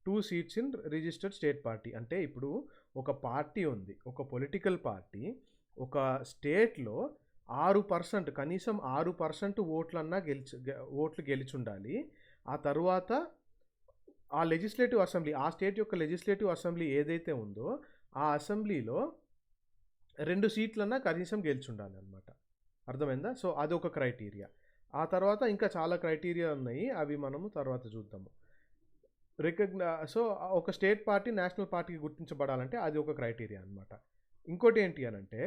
2 seats in registered state party. అంటే ఇప్పుడు ఒక పార్టీ ఉంది, ఒక పొలిటికల్ పార్టీ ఒక స్టేట్లో 6%, కనీసం 6% ఓట్లు గెలిచి ఉండాలి. ఆ తర్వాత ఆ లెజిస్లేటివ్ అసెంబ్లీ, ఆ స్టేట్ యొక్క లెజిస్లేటివ్ అసెంబ్లీ ఏదైతే ఉందో ఆ అసెంబ్లీలో 2 సీట్లన్నా కనీసం గెలిచి ఉండాలి అనమాట. అర్థమైందా? సో అది ఒక క్రైటీరియా. ఆ తర్వాత ఇంకా చాలా క్రైటీరియా ఉన్నాయి, అవి మనము తర్వాత చూద్దాము. సో ఒక స్టేట్ పార్టీ నేషనల్ పార్టీకి గుర్తించబడాలంటే అది ఒక క్రైటీరియా అనమాట. ఇంకోటి ఏంటి అని అంటే,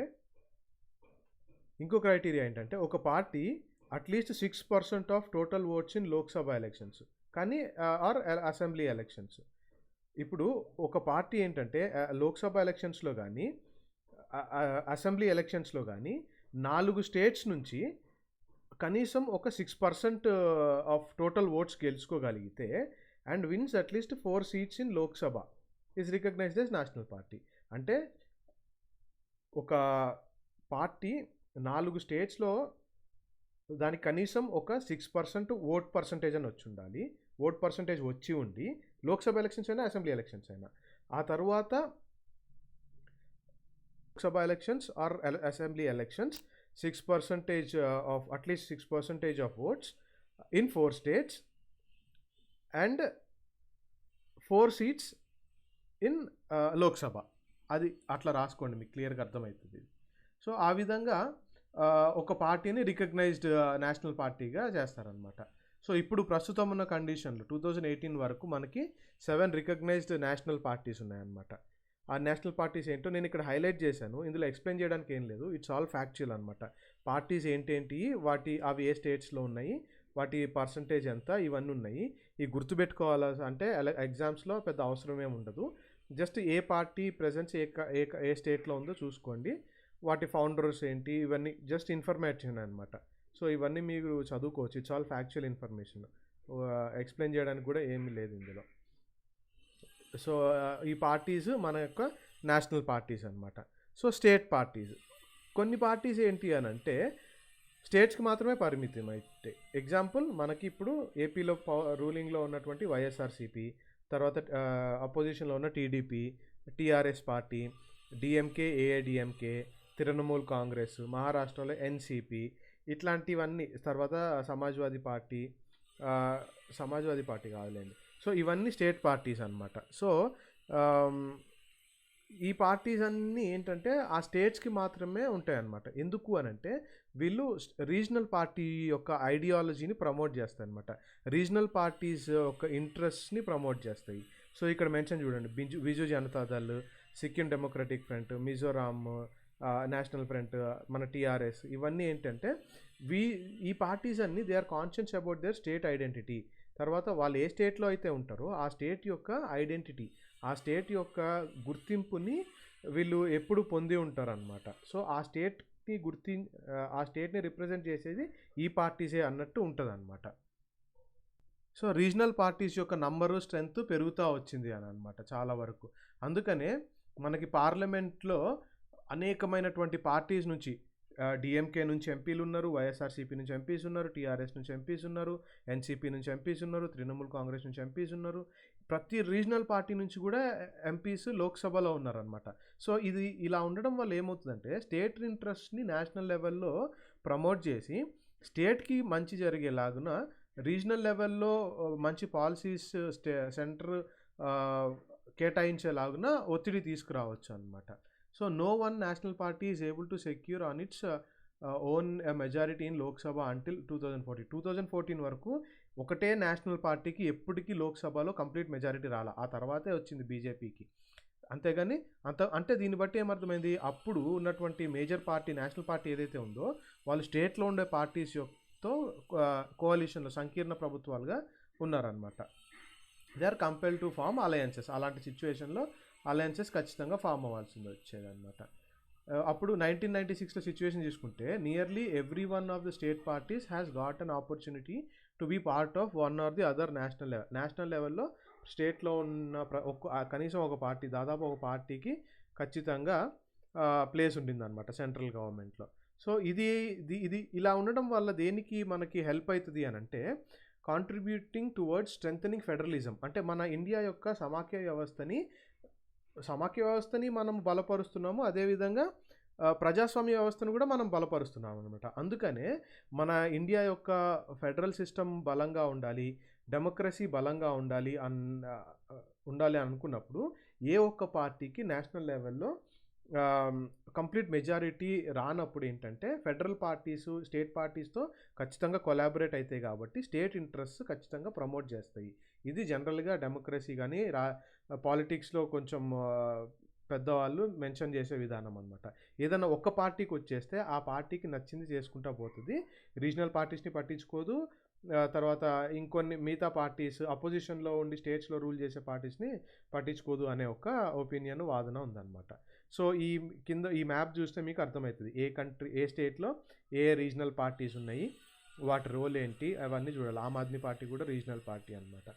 ఇంకో క్రైటీరియా ఏంటంటే ఒక party at least 6% of total votes in Lok Sabha elections కానీ ఆర్ అసెంబ్లీ ఎలక్షన్స్. ఇప్పుడు ఒక పార్టీ ఏంటంటే లోక్సభ ఎలక్షన్స్లో కానీ అసెంబ్లీ ఎలక్షన్స్లో కానీ 4 స్టేట్స్ నుంచి కనీసం ఒక 6% ఆఫ్ టోటల్ ఓట్స్ గెలుచుకోగలిగితే and wins at least 4 seats in Lok Sabha is recognised as national party. అంటే ఒక పార్టీ 4 స్టేట్స్లో దానికి కనీసం ఒక 6% ఓట్ పర్సంటేజ్ అని వచ్చి ఉండాలి. ఓట్ పర్సంటేజ్ వచ్చి ఉండి లోక్సభ ఎలక్షన్స్ అయినా అసెంబ్లీ ఎలక్షన్స్ అయినా, ఆ తర్వాత Lok Sabha elections are assembly elections 6% of at least 6% of votes in 4 states and 4 seats in Lok Sabha. అది అట్లా రాసుకోండి, మీకు క్లియర్గా అర్థమవుతుంది. సో ఆ విధంగా ఒక పార్టీని రికగ్నైజ్డ్ నేషనల్ పార్టీగా చేస్తారనమాట. సో ఇప్పుడు ప్రస్తుతం ఉన్న కండిషన్లో 2018 వరకు మనకి 7 రికగ్నైజ్డ్ నేషనల్ పార్టీస్ ఉన్నాయన్నమాట. ఆ నేషనల్ పార్టీస్ ఏంటో నేను ఇక్కడ హైలైట్ చేశాను. ఇందులో ఎక్స్‌ప్లెయిన్ చేయడానికి ఏం లేదు. ఇట్స్ ఆల్ ఫ్యాక్చువల్ అనమాట. పార్టీస్ ఏంటేంటి, అవి ఏ స్టేట్స్‌లో ఉన్నాయి, వాటి పర్సెంటేజ్ ఎంత, ఇవన్నీ ఉన్నాయి. ఇవి గుర్తుపెట్టుకోవాలా అంటే ఎగ్జామ్స్‌లో పెద్ద అవసరం ఏమి ఉండదు. జస్ట్ ఏ పార్టీ ప్రెజెన్స్ ఏ స్టేట్‌లో ఉందో చూసుకోండి. వాటి ఫౌండర్స్ ఏంటి, ఇవన్నీ జస్ట్ ఇన్ఫర్మేషన్ అనమాట. సో ఇవన్నీ మీరు చదువుకోవచ్చు. It's all factual information. Explain చేయడానికి కూడా ఏమీ లేదు ఇందులో. సో ఈ పార్టీస్ మన యొక్క నేషనల్ పార్టీస్ అనమాట. సో స్టేట్ పార్టీస్, కొన్ని పార్టీస్ ఏంటి అని అంటే స్టేట్స్కి మాత్రమే పరిమితం అయితే. ఎగ్జాంపుల్ మనకి ఇప్పుడు ఏపీలో రూలింగ్లో ఉన్నటువంటి వైఎస్ఆర్సీపీ, తర్వాత అపోజిషన్లో ఉన్న TDP, TRS party, DMK, AIADMK, Trinamool Congress, మహారాష్ట్రలో ఎన్సీపీ, ఇట్లాంటివన్నీ, తర్వాత సమాజ్వాదీ పార్టీ కాదులేండి. సో ఇవన్నీ స్టేట్ పార్టీస్ అనమాట. సో ఈ పార్టీస్ అన్నీ ఏంటంటే ఆ స్టేట్స్కి మాత్రమే ఉంటాయన్నమాట. ఎందుకు అని అంటే వీళ్ళు రీజనల్ పార్టీ యొక్క ఐడియాలజీని ప్రమోట్ చేస్తాయి అనమాట. రీజనల్ పార్టీస్ యొక్క ఇంట్రెస్ట్ని ప్రమోట్ చేస్తాయి. సో ఇక్కడ మెన్షన్ చూడండి, Biju Janata Dal, Sikkim democratic front, Mizoram national front, మన టీఆర్ఎస్, ఇవన్నీ ఏంటంటే ఈ పార్టీస్ అన్నీ they are conscious about their state identity. తర్వాత వాళ్ళు ఏ స్టేట్లో అయితే ఉంటారో ఆ స్టేట్ యొక్క ఐడెంటిటీ, ఆ స్టేట్ యొక్క గుర్తింపుని వీళ్ళు ఎప్పుడు పొంది ఉంటారనమాట. సో ఆ స్టేట్ని రిప్రజెంట్ చేసేది ఈ పార్టీసే అన్నట్టు ఉంటుంది అనమాట. సో రీజనల్ పార్టీస్ యొక్క నంబరు, స్ట్రెంత్ పెరుగుతూ వచ్చింది అని అనమాట చాలా వరకు. అందుకనే మనకి పార్లమెంట్లో అనేకమైనటువంటి పార్టీస్ నుంచి డిఎంకే నుంచి ఎంపీలు ఉన్నారు, వైఎస్ఆర్సీపీ నుంచి ఎంపీస్ ఉన్నారు, టీఆర్ఎస్ నుంచి ఎంపీస్ ఉన్నారు, ఎన్సీపీ నుంచి ఎంపీస్ ఉన్నారు, తృణమూల్ కాంగ్రెస్ నుంచి ఎంపీస్ ఉన్నారు. ప్రతి రీజనల్ పార్టీ నుంచి కూడా ఎంపీస్ లోక్సభలో ఉన్నారనమాట. సో ఇది ఇలా ఉండడం వల్ల ఏమవుతుందంటే స్టేట్ ఇంట్రెస్ట్ని నేషనల్ లెవెల్లో ప్రమోట్ చేసి స్టేట్కి మంచి జరిగేలాగున రీజనల్ లెవెల్లో మంచి పాలసీస్ సెంటర్ కేటాయించేలాగున ఒత్తిడి తీసుకురావచ్చు అనమాట. So no one national party is able to secure on its own a majority in Lok Sabha until 2014 వరకు ఒకటే నేషనల్ పార్టీకి ఎప్పటికీ లోక్సభలో కంప్లీట్ మెజారిటీ రాలా. ఆ తర్వాతే వచ్చింది బీజేపీకి. అంతేగాని అంటే దీన్ని బట్టి ఏమర్థమైంది, అప్పుడు ఉన్నటువంటి మేజర్ పార్టీ నేషనల్ పార్టీ ఏదైతే ఉందో వాళ్ళు స్టేట్లో ఉండే పార్టీస్ తో కోalitionలో సంకీర్ణ ప్రభుత్వాలుగా ఉన్నారనమాట. They are compelled to form alliances. అలాంటి సిచ్యువేషన్లో అలయన్సెస్ ఖచ్చితంగా ఫామ్ అవ్వాల్సింది వచ్చేదన్నమాట. అప్పుడు 1996లో సిచ్యువేషన్ చూసుకుంటే nearly every one of the state parties has got an opportunity to be part of one or the other national లెవెల్లో స్టేట్లో ఉన్న కనీసం ఒక పార్టీ, దాదాపు ఒక పార్టీకి ఖచ్చితంగా ప్లేస్ ఉండిందన్నమాట సెంట్రల్ గవర్నమెంట్లో. సో ఇది ఇలా ఉండడం వల్ల దేనికి మనకి హెల్ప్ అవుతుంది అని అంటే కాంట్రిబ్యూటింగ్ టువర్డ్స్ స్ట్రెంథనింగ్ ఫెడరలిజం. అంటే మన ఇండియా యొక్క సమాఖ్య వ్యవస్థని మనం బలపరుస్తున్నాము, అదేవిధంగా ప్రజాస్వామ్య వ్యవస్థను కూడా మనం బలపరుస్తున్నాం అనమాట. అందుకనే మన ఇండియా యొక్క ఫెడరల్ సిస్టమ్ బలంగా ఉండాలి, డెమోక్రసీ బలంగా ఉండాలి అనుకున్నప్పుడు ఏ ఒక్క పార్టీకి నేషనల్ లెవెల్లో కంప్లీట్ మెజారిటీ రానప్పుడు ఏంటంటే ఫెడరల్ పార్టీసు స్టేట్ పార్టీస్తో ఖచ్చితంగా కొలాబరేట్ అవుతాయి కాబట్టి స్టేట్ ఇంట్రెస్ట్ ఖచ్చితంగా ప్రమోట్ చేస్తాయి. ఇది జనరల్గా డెమోక్రసీ కానీ పాలిటిక్స్లో కొంచెం పెద్దవాళ్ళు మెన్షన్ చేసే విధానం అనమాట. ఏదైనా ఒక్క పార్టీకి వచ్చేస్తే ఆ పార్టీకి నచ్చింది చేసుకుంటా పోతుంది, రీజనల్ పార్టీస్ని పట్టించుకోదు, తర్వాత ఇంకొన్ని మిగతా పార్టీస్ అపోజిషన్లో ఉండి స్టేట్స్లో రూల్ చేసే పార్టీస్ని పట్టించుకోదు అనే ఒక ఒపీనియన్, వాదన ఉందన్నమాట. సో ఈ మ్యాప్ చూస్తే మీకు అర్థమవుతుంది ఏ స్టేట్లో ఏ రీజనల్ పార్టీస్ ఉన్నాయి, వాటి రోల్ ఏంటి, అవన్నీ చూడాలి. ఆమ్ ఆద్మీ పార్టీ కూడా రీజనల్ పార్టీ అనమాట.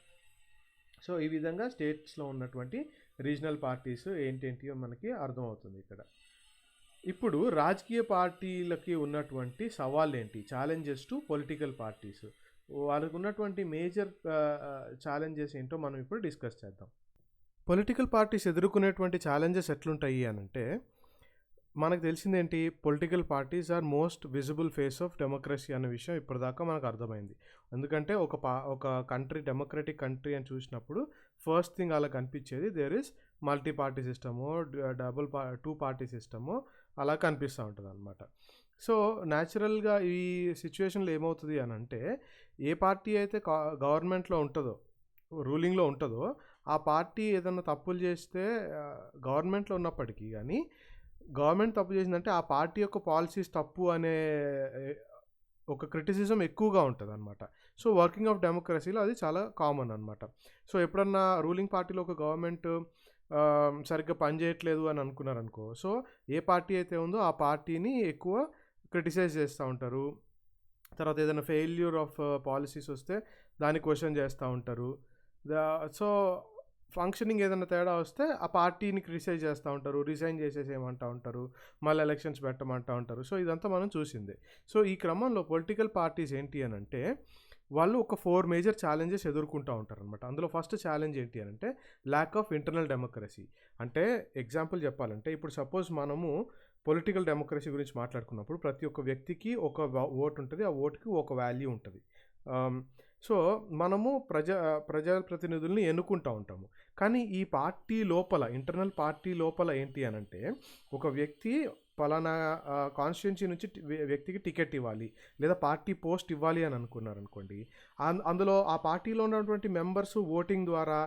సో ఈ విధంగా స్టేట్స్లో ఉన్నటువంటి రీజనల్ పార్టీస్ ఏంటేంటియో మనకి అర్థమవుతుంది ఇక్కడ. ఇప్పుడు రాజకీయ పార్టీలకి ఉన్నటువంటి సవాళ్ళు ఏంటి, ఛాలెంజెస్ టు పొలిటికల్ పార్టీస్, వాళ్ళకు ఉన్నటువంటి మేజర్ ఛాలెంజెస్ ఏంటో మనం ఇప్పుడు డిస్కస్ చేద్దాం. పొలిటికల్ పార్టీస్ ఎదుర్కొనేటువంటి ఛాలెంజెస్ ఎట్లుంటాయి అని అంటే మనకు తెలిసిందేంటి, political parties are most visible face of democracy అనే విషయం ఇప్పటిదాకా మనకు అర్థమైంది. ఎందుకంటే ఒక కంట్రీ డెమోక్రటిక్ కంట్రీ అని చూసినప్పుడు ఫస్ట్ థింగ్ అలా కనిపించేది there is multi party system, two party system అలా కనిపిస్తూ ఉంటుంది అనమాట. సో న్యాచురల్గా ఈ సిచ్యువేషన్లో ఏమవుతుంది అని అంటే ఏ పార్టీ అయితే గవర్నమెంట్లో ఉంటుందో, రూలింగ్లో ఉంటుందో ఆ పార్టీ ఏదన్నా తప్పులు చేస్తే గవర్నమెంట్‌లో ఉన్నప్పటికీ గానీ, గవర్నమెంట్ తప్పు చేసిందంటే ఆ పార్టీ యొక్క పాలిసీస్ తప్పు అనే ఒక క్రిటిసిజం ఎక్కువగా ఉంటదనమాట. సో, వర్కింగ్ ఆఫ్ డెమోక్రసీలో అది చాలా కామన్ అనమాట. సో, ఎప్పుడన్నా రూలింగ్ పార్టీలో ఒక గవర్నమెంట్ సరిగ్గా పనిచేయట్లేదు అని అనుకున్నారనుకో, సో, ఏ పార్టీ అయితే ఉందో ఆ పార్టీని ఎక్కువ క్రిటిసైజ్ చేస్తా ఉంటారు. తర్వాత ఏదైనా ఫెయిల్యూర్ ఆఫ్ పాలిసీస్ వస్తే దాన్ని క్వెషన్ చేస్తా ఉంటారు. సో, ఫంక్షనింగ్ ఏదైనా తేడా వస్తే ఆ పార్టీని క్రిటిసైజ్ చేస్తా ఉంటారు. రిజైన్ చేసేసేయమంటా ఉంటారు. మళ్ళీ ఎలక్షన్స్ పెట్టమంటా ఉంటారు. సో, ఇదంతా మనం చూసిందే. సో, ఈ క్రమంలో పొలిటికల్ పార్టీస్ ఏంటి అనంటే, వాళ్ళు ఒక 4 మేజర్ ఛాలెంజెస్ ఎదుర్కొంటా ఉంటారనమాట. అందులో ఫస్ట్ ఛాలెంజ్ ఏంటి అనంటే, ల్యాక్ ఆఫ్ ఇంటర్నల్ డెమోక్రసీ. అంటే ఎగ్జాంపుల్ చెప్పాలంటే, ఇప్పుడు సపోజ్ మనము పొలిటికల్ డెమోక్రసీ గురించి మాట్లాడుకున్నప్పుడు ప్రతి ఒక్క వ్యక్తికి ఒక ఓట్ ఉంటది. ఆ ఓట్‌కి ఒక వాల్యూ ఉంటది. సో, మనము ప్రజాప్రతినిధుల్ని ఎన్నుకుంటా ఉంటాము. కానీ ఈ పార్టీ లోపల, ఇంటర్నల్ పార్టీ లోపల ఏంటి అనంటే, ఒక వ్యక్తి పలానా కాన్స్టిట్యుయెన్సీ నుంచి వ్యక్తికి టికెట్ ఇవ్వాలి, లేదా పార్టీ పోస్ట్ ఇవ్వాలి అని అనుకున్నారనుకోండి. అందులో ఆ పార్టీలో ఉన్నటువంటి మెంబర్స్ ఓటింగ్ ద్వారా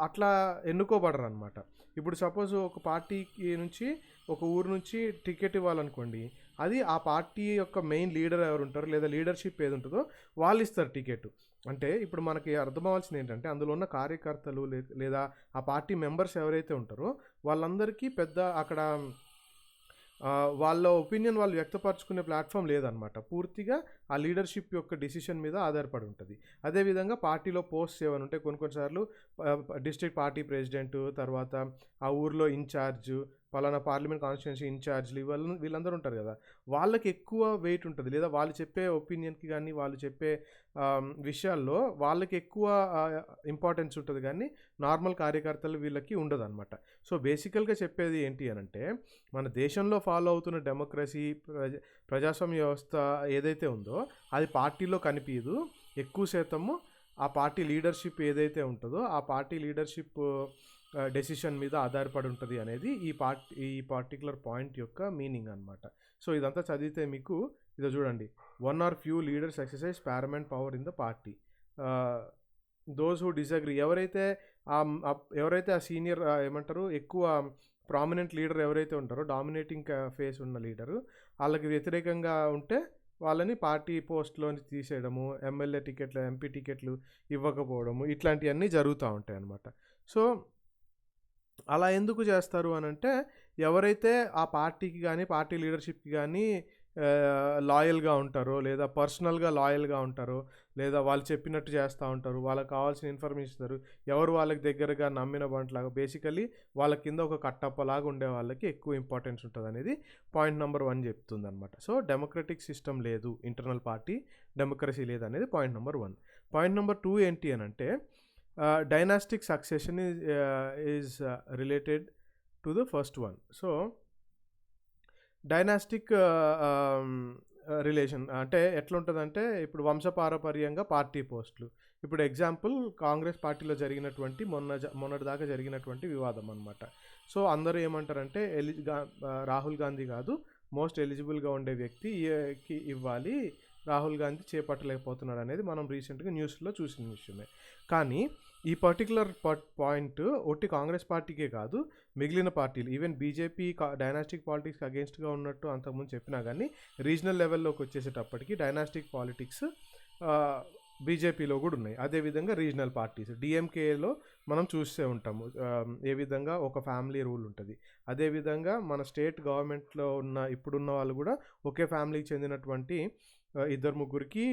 అట్లా ఎన్నుకోబడరనమాట. ఇప్పుడు సపోజ్ ఒక పార్టీకి నుంచి, ఒక ఊరు నుంచి టికెట్ ఇవ్వాలనుకోండి, అది ఆ పార్టీ యొక్క మెయిన్ లీడర్ ఎవరు ఉంటారో, లేదా లీడర్షిప్ ఏది ఉంటుందో వాళ్ళు ఇస్తారు టికెట్. అంటే ఇప్పుడు మనకి అర్థమవలసింది ఏంటంటే, అందులో ఉన్న కార్యకర్తలు లేదా ఆ పార్టీ మెంబర్స్ ఎవరైతే ఉంటారో వాళ్ళందరికీ పెద్ద అక్కడ వాళ్ళ ఒపీనియన్ వాళ్ళు వ్యక్తపరచుకునే ప్లాట్ఫామ్ లేదనమాట. పూర్తిగా ఆ లీడర్షిప్ యొక్క డిసిషన్ మీద ఆధారపడి ఉంటుంది. అదేవిధంగా పార్టీలో పోస్ట్స్ ఏమైనా ఉంటే కొన్నిసార్లు డిస్ట్రిక్ట్ పార్టీ ప్రెసిడెంట్, తర్వాత ఆ ఊర్లో ఇన్ఛార్జ్, పలానా పార్లమెంట్ కాన్స్టిట్యుయెన్సీ ఇన్ఛార్జ్‌లు వీళ్ళందరూ ఉంటారు కదా! వాళ్ళకి ఎక్కువ వెయిట్ ఉంటుంది. లేదా వాళ్ళు చెప్పే ఒపీనియన్‌కి కానీ, వాళ్ళు చెప్పే విషయాల్లో వాళ్ళకి ఎక్కువ ఇంపార్టెన్స్ ఉంటుంది కానీ, నార్మల్ కార్యకర్తలు వీళ్ళకి ఉండదనమాట. సో, బేసికల్‌గా చెప్పేది ఏంటి అనంటే, మన దేశంలో ఫాలో అవుతున్న డెమోక్రసీ, ప్రజాస్వామ్య వ్యవస్థ ఏదైతే ఉందో అది పార్టీలో కనిపియదు. ఎక్కువ శాతము ఆ పార్టీ లీడర్షిప్ ఏదైతే ఉంటుందో ఆ పార్టీ లీడర్షిప్ డెసిషన్ మీద ఆధారపడి ఉంటుంది అనేది ఈ పర్టిక్యులర్ పాయింట్ యొక్క మీనింగ్ అనమాట. సో, ఇదంతా చదివితే మీకు ఇదో చూడండి, 1 or few leaders exercise paramount power in the party. Those who disagree, ఎవరైతే ఆ సీనియర్ ఏమంటారు, ఎక్కువ ప్రామినెంట్ లీడర్ ఎవరైతే ఉంటారో, డామినేటింగ్ ఫేస్ ఉన్న లీడరు, వాళ్ళకి వ్యతిరేకంగా ఉంటే వాళ్ళని పార్టీ పోస్ట్‌లోంచి తీసేయడము, ఎమ్మెల్యే టికెట్లు, ఎంపీ టికెట్లు ఇవ్వకపోవడము, ఇట్లాంటివన్నీ జరుగుతూ ఉంటాయి అన్నమాట. సో, అలా ఎందుకు చేస్తారు అనంటే, ఎవరైతే ఆ పార్టీకి గానీ, పార్టీ లీడర్‌షిప్‌కి గానీ లాయల్‌గా ఉంటారో, లేదా పర్సనల్‌గా లాయల్‌గా ఉంటారో, లేదా వాళ్ళు చెప్పినట్టు చేస్తూ ఉంటారు, వాళ్ళకి కావాల్సిన ఇన్ఫర్మేషన్ ఇస్తారు, ఎవరు వాళ్ళకి దగ్గరగా నమ్మిన బంటులాగా, బేసికల్లీ వాళ్ళ కింద ఒక కట్టప్పలాగా ఉండే వాళ్ళకి ఎక్కువ ఇంపార్టెన్స్ ఉంటుందనేది పాయింట్ నెంబర్ 1 చెప్తుందనమాట. సో, డెమోక్రటిక్ సిస్టమ్ లేదు, ఇంటర్నల్ పార్టీ డెమోక్రసీ లేదనేది పాయింట్ నెంబర్ 1. పాయింట్ నెంబర్ 2 ఏంటి అనంటే, dynastic succession is related to the first one. So, dynastic relation అంటే ఎట్లుంటుందంటే, ఇప్పుడు వంశపారపర్యంగా పార్టీ పోస్టులు. ఇప్పుడు ఎగ్జాంపుల్ కాంగ్రెస్ పార్టీలో జరిగినటువంటి మొన్నటిదాకా జరిగినటువంటి వివాదం అనమాట. సో, అందరూ ఏమంటారంటే రాహుల్ గాంధీ కాదు, మోస్ట్ ఎలిజిబుల్గా ఉండే వ్యక్తికి ఇవ్వాలి, రాహుల్ గాంధీ చేపట్టలేకపోతున్నాడు అనేది మనం రీసెంట్గా న్యూస్లో చూసిన విషయమే. కానీ ఈ పర్టికులర్ పాయింట్ ఒట్టి కాంగ్రెస్ పార్టీకే కాదు, మిగిలిన పార్టీలు, ఈవెన్ బీజేపీ డైనాస్టిక్ పాలిటిక్స్కి అగేన్స్ట్గా ఉన్నట్టు అంతకుముందు చెప్పినా కానీ, రీజనల్ లెవెల్లోకి వచ్చేసేటప్పటికి డైనాస్టిక్ పాలిటిక్స్ బీజేపీలో కూడా ఉన్నాయి. అదేవిధంగా రీజనల్ పార్టీస్, డిఎంకేలో మనం చూస్తూ ఉంటాము ఏ విధంగా ఒక ఫ్యామిలీ రూల్ ఉంటుంది. అదేవిధంగా మన స్టేట్ గవర్నమెంట్లో ఇప్పుడున్న వాళ్ళు కూడా ఒకే ఫ్యామిలీకి చెందినటువంటి 2-3కి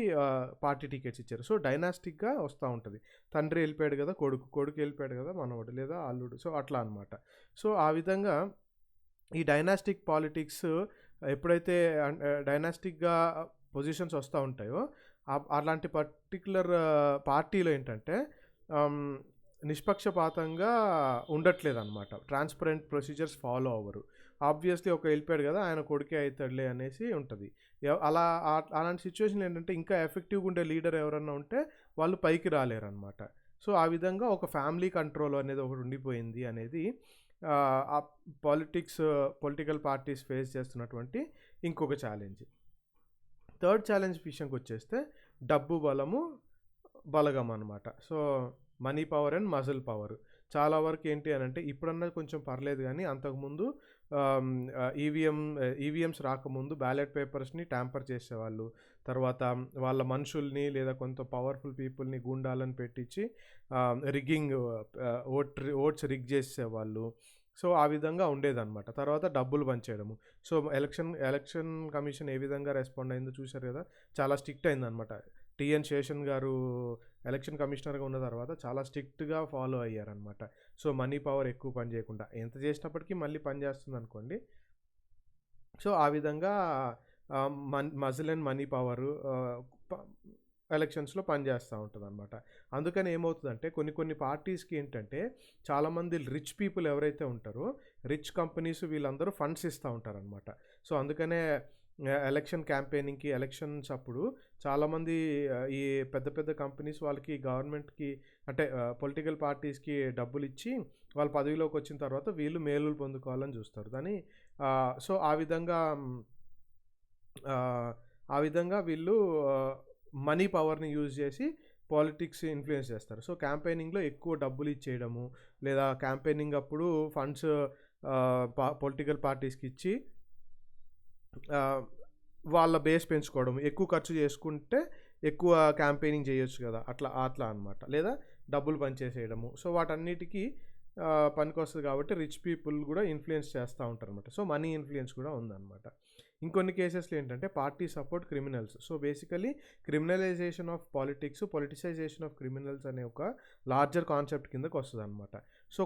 పార్టీ టికెట్స్ ఇచ్చారు. సో, డైనాస్టిక్గా వస్తూ ఉంటుంది. తండ్రి వెళ్ళిపోయాడు కదా, కొడుకు వెళ్ళిపోయాడు కదా, మనవడు లేదా అల్లుడు. సో, అట్లా అనమాట. సో, ఆ విధంగా ఈ డైనాస్టిక్ పాలిటిక్స్ ఎప్పుడైతే డైనాస్టిక్గా పొజిషన్స్ వస్తూ ఉంటాయో, అలాంటి పర్టికులర్ పార్టీలో ఏంటంటే నిష్పక్షపాతంగా ఉండట్లేదు అనమాట. ట్రాన్స్పరెంట్ ప్రొసీజర్స్ ఫాలో అవ్వరు. ఆబ్వియస్లీ ఒక వెళ్ళిపోయాడు కదా, ఆయన కొడుకే అవుతాడులే అనేసి ఉంటుంది. అలాంటి సిచ్యువేషన్ ఏంటంటే, ఇంకా ఎఫెక్టివ్గా ఉండే లీడర్ ఎవరన్నా ఉంటే వాళ్ళు పైకి రాలేరు అనమాట. సో, ఆ విధంగా ఒక ఫ్యామిలీ కంట్రోల్ అనేది ఒకటి ఉండిపోయింది అనేది ఆ పొలిటికల్ పార్టీస్ ఫేస్ చేస్తున్నటువంటి ఇంకొక ఛాలెంజ్. థర్డ్ ఛాలెంజ్ విషయంకి వచ్చేస్తే, డబ్బు బలము బలగం అనమాట. So, money power and muscle power. చాలా వరకు ఏంటి అనంటే ఇప్పుడన్నా కొంచెం పర్లేదు గానీ అంతకుముందు ఈవీఎంస్ రాకముందు బ్యాలెట్ పేపర్స్‌ని ట్యాంపర్ చేసేవాళ్ళు. తర్వాత వాళ్ళ మనుషుల్ని లేదా కొంత పవర్‌ఫుల్ పీపుల్‌ని గూండాలను పెట్టించి రిగ్గింగ్ ఓట్స్ రిగ్ చేసేవాళ్ళు. సో, ఆ విధంగా ఉండేదనమాట. తర్వాత డబ్బులు పంచేయడము. సో, ఎలక్షన్ కమిషన్ ఏ విధంగా రెస్పాండ్ అయిందో చూశారు కదా! చాలా స్ట్రిక్ట్ అయిందనమాట. టీఎన్ శేషన్ గారు ఎలక్షన్ కమిషనర్‌గా ఉన్న తర్వాత చాలా స్ట్రిక్ట్‌గా ఫాలో అయ్యారనమాట. సో, మనీ పవర్ ఎక్కువ పని చేయకుండా. ఎంత చేసినప్పటికీ మళ్ళీ పని చేస్తుందనుకోండి. సో, ఆ విధంగా మజిల్ అండ్ మనీ పవరు ప ఎలక్షన్స్‌లో పనిచేస్తూ ఉంటదనమాట. అందుకని ఏమవుతదంటే కొన్ని పార్టీస్‌కి ఏంటంటే చాలామంది రిచ్ పీపుల్ ఎవరైతే ఉంటారో, రిచ్ కంపెనీస్ వీళ్ళందరూ ఫండ్స్ ఇస్తా ఉంటారనమాట. సో, అందుకనే ఎలక్షన్ క్యాంపెయినింగ్‌కి, ఎలక్షన్స్ అప్పుడు చాలామంది ఈ పెద్ద పెద్ద కంపెనీస్ వాళ్ళకి గవర్నమెంట్‌కి అంటే పొలిటికల్ పార్టీస్‌కి డబ్బులిచ్చి వాళ్ళు పదవిలోకి వచ్చిన తర్వాత వీళ్ళు మేలులు పొందుకోవాలని చూస్తారు. సో, ఆ విధంగా వీళ్ళు మనీ పవర్‌ని యూజ్ చేసి పాలిటిక్స్ ఇన్‌ఫ్లుయెన్స్ చేస్తారు. సో, క్యాంపెయినింగ్‌లో ఎక్కువ డబ్బులు ఇచ్చేయడము, లేదా క్యాంపెయినింగ్ అప్పుడు ఫండ్స్ పొలిటికల్ పార్టీస్‌కి ఇచ్చి వాళ్ళ బేస్ పెంచుకోవడం. ఎక్కువ ఖర్చు చేసుకుంటే ఎక్కువ క్యాంపెయినింగ్ చేయొచ్చు కదా! అట్లా అనమాట. లేదా డబ్బులు పంచేసేయడము. సో, వాటన్నిటికి పనికొస్తది కాబట్టి రిచ్ పీపుల్ కూడా ఇన్‌ఫ్లుయెన్స్ చేస్తా ఉంటారనమాట. సో, మనీ ఇన్‌ఫ్లుయెన్స్ కూడా ఉందనమాట. ఇంకొన్ని కేసెస్‌లో ఏంటంటే party support criminals. So, basically criminalization of politics, politicisation of criminals అనే ఒక లార్జర్ కాన్సెప్ట్ కిందకి వస్తదనమాట. సో,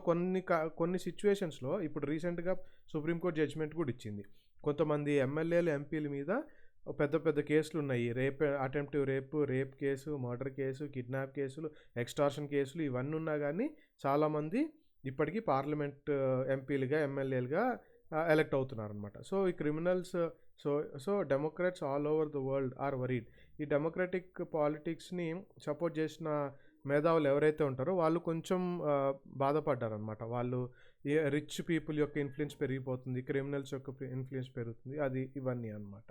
కొన్ని సిట్యుయేషన్స్‌లో ఇప్పుడు రీసెంట్‌గా సుప్రీంకోర్టు జడ్జ్‌మెంట్ కూడా ఇచ్చింది. కొంతమంది ఎమ్మెల్యేలు, ఎంపీల మీద పెద్ద పెద్ద కేసులున్నాయి. Attempted rape case, murder case, kidnap కేసులు, ఎక్స్టార్షన్ కేసులు ఇవన్నీ ఉన్నా గానీ చాలామంది ఇప్పటికీ పార్లమెంట్ ఎంపీలుగా, ఎమ్మెల్యేలుగా ఎలక్ట్ అవుతున్నారనమాట. సో, ఈ criminals democrats all over the world are worried. ఈ డెమోక్రటిక్ పాలిటిక్స్‌ని సపోర్ట్ చేసిన మేధావులు ఎవరైతే ఉంటారో వాళ్ళు కొంచెం బాధపడ్డారనమాట. వాళ్ళు రిచ్ పీపుల్ యొక్క ఇన్‌ఫ్లుయెన్స్ పెరిగిపోతుంది, క్రిమినల్స్ యొక్క ఇన్‌ఫ్లుయెన్స్ పెరుగుతుంది. ఇవన్నీ అనమాట.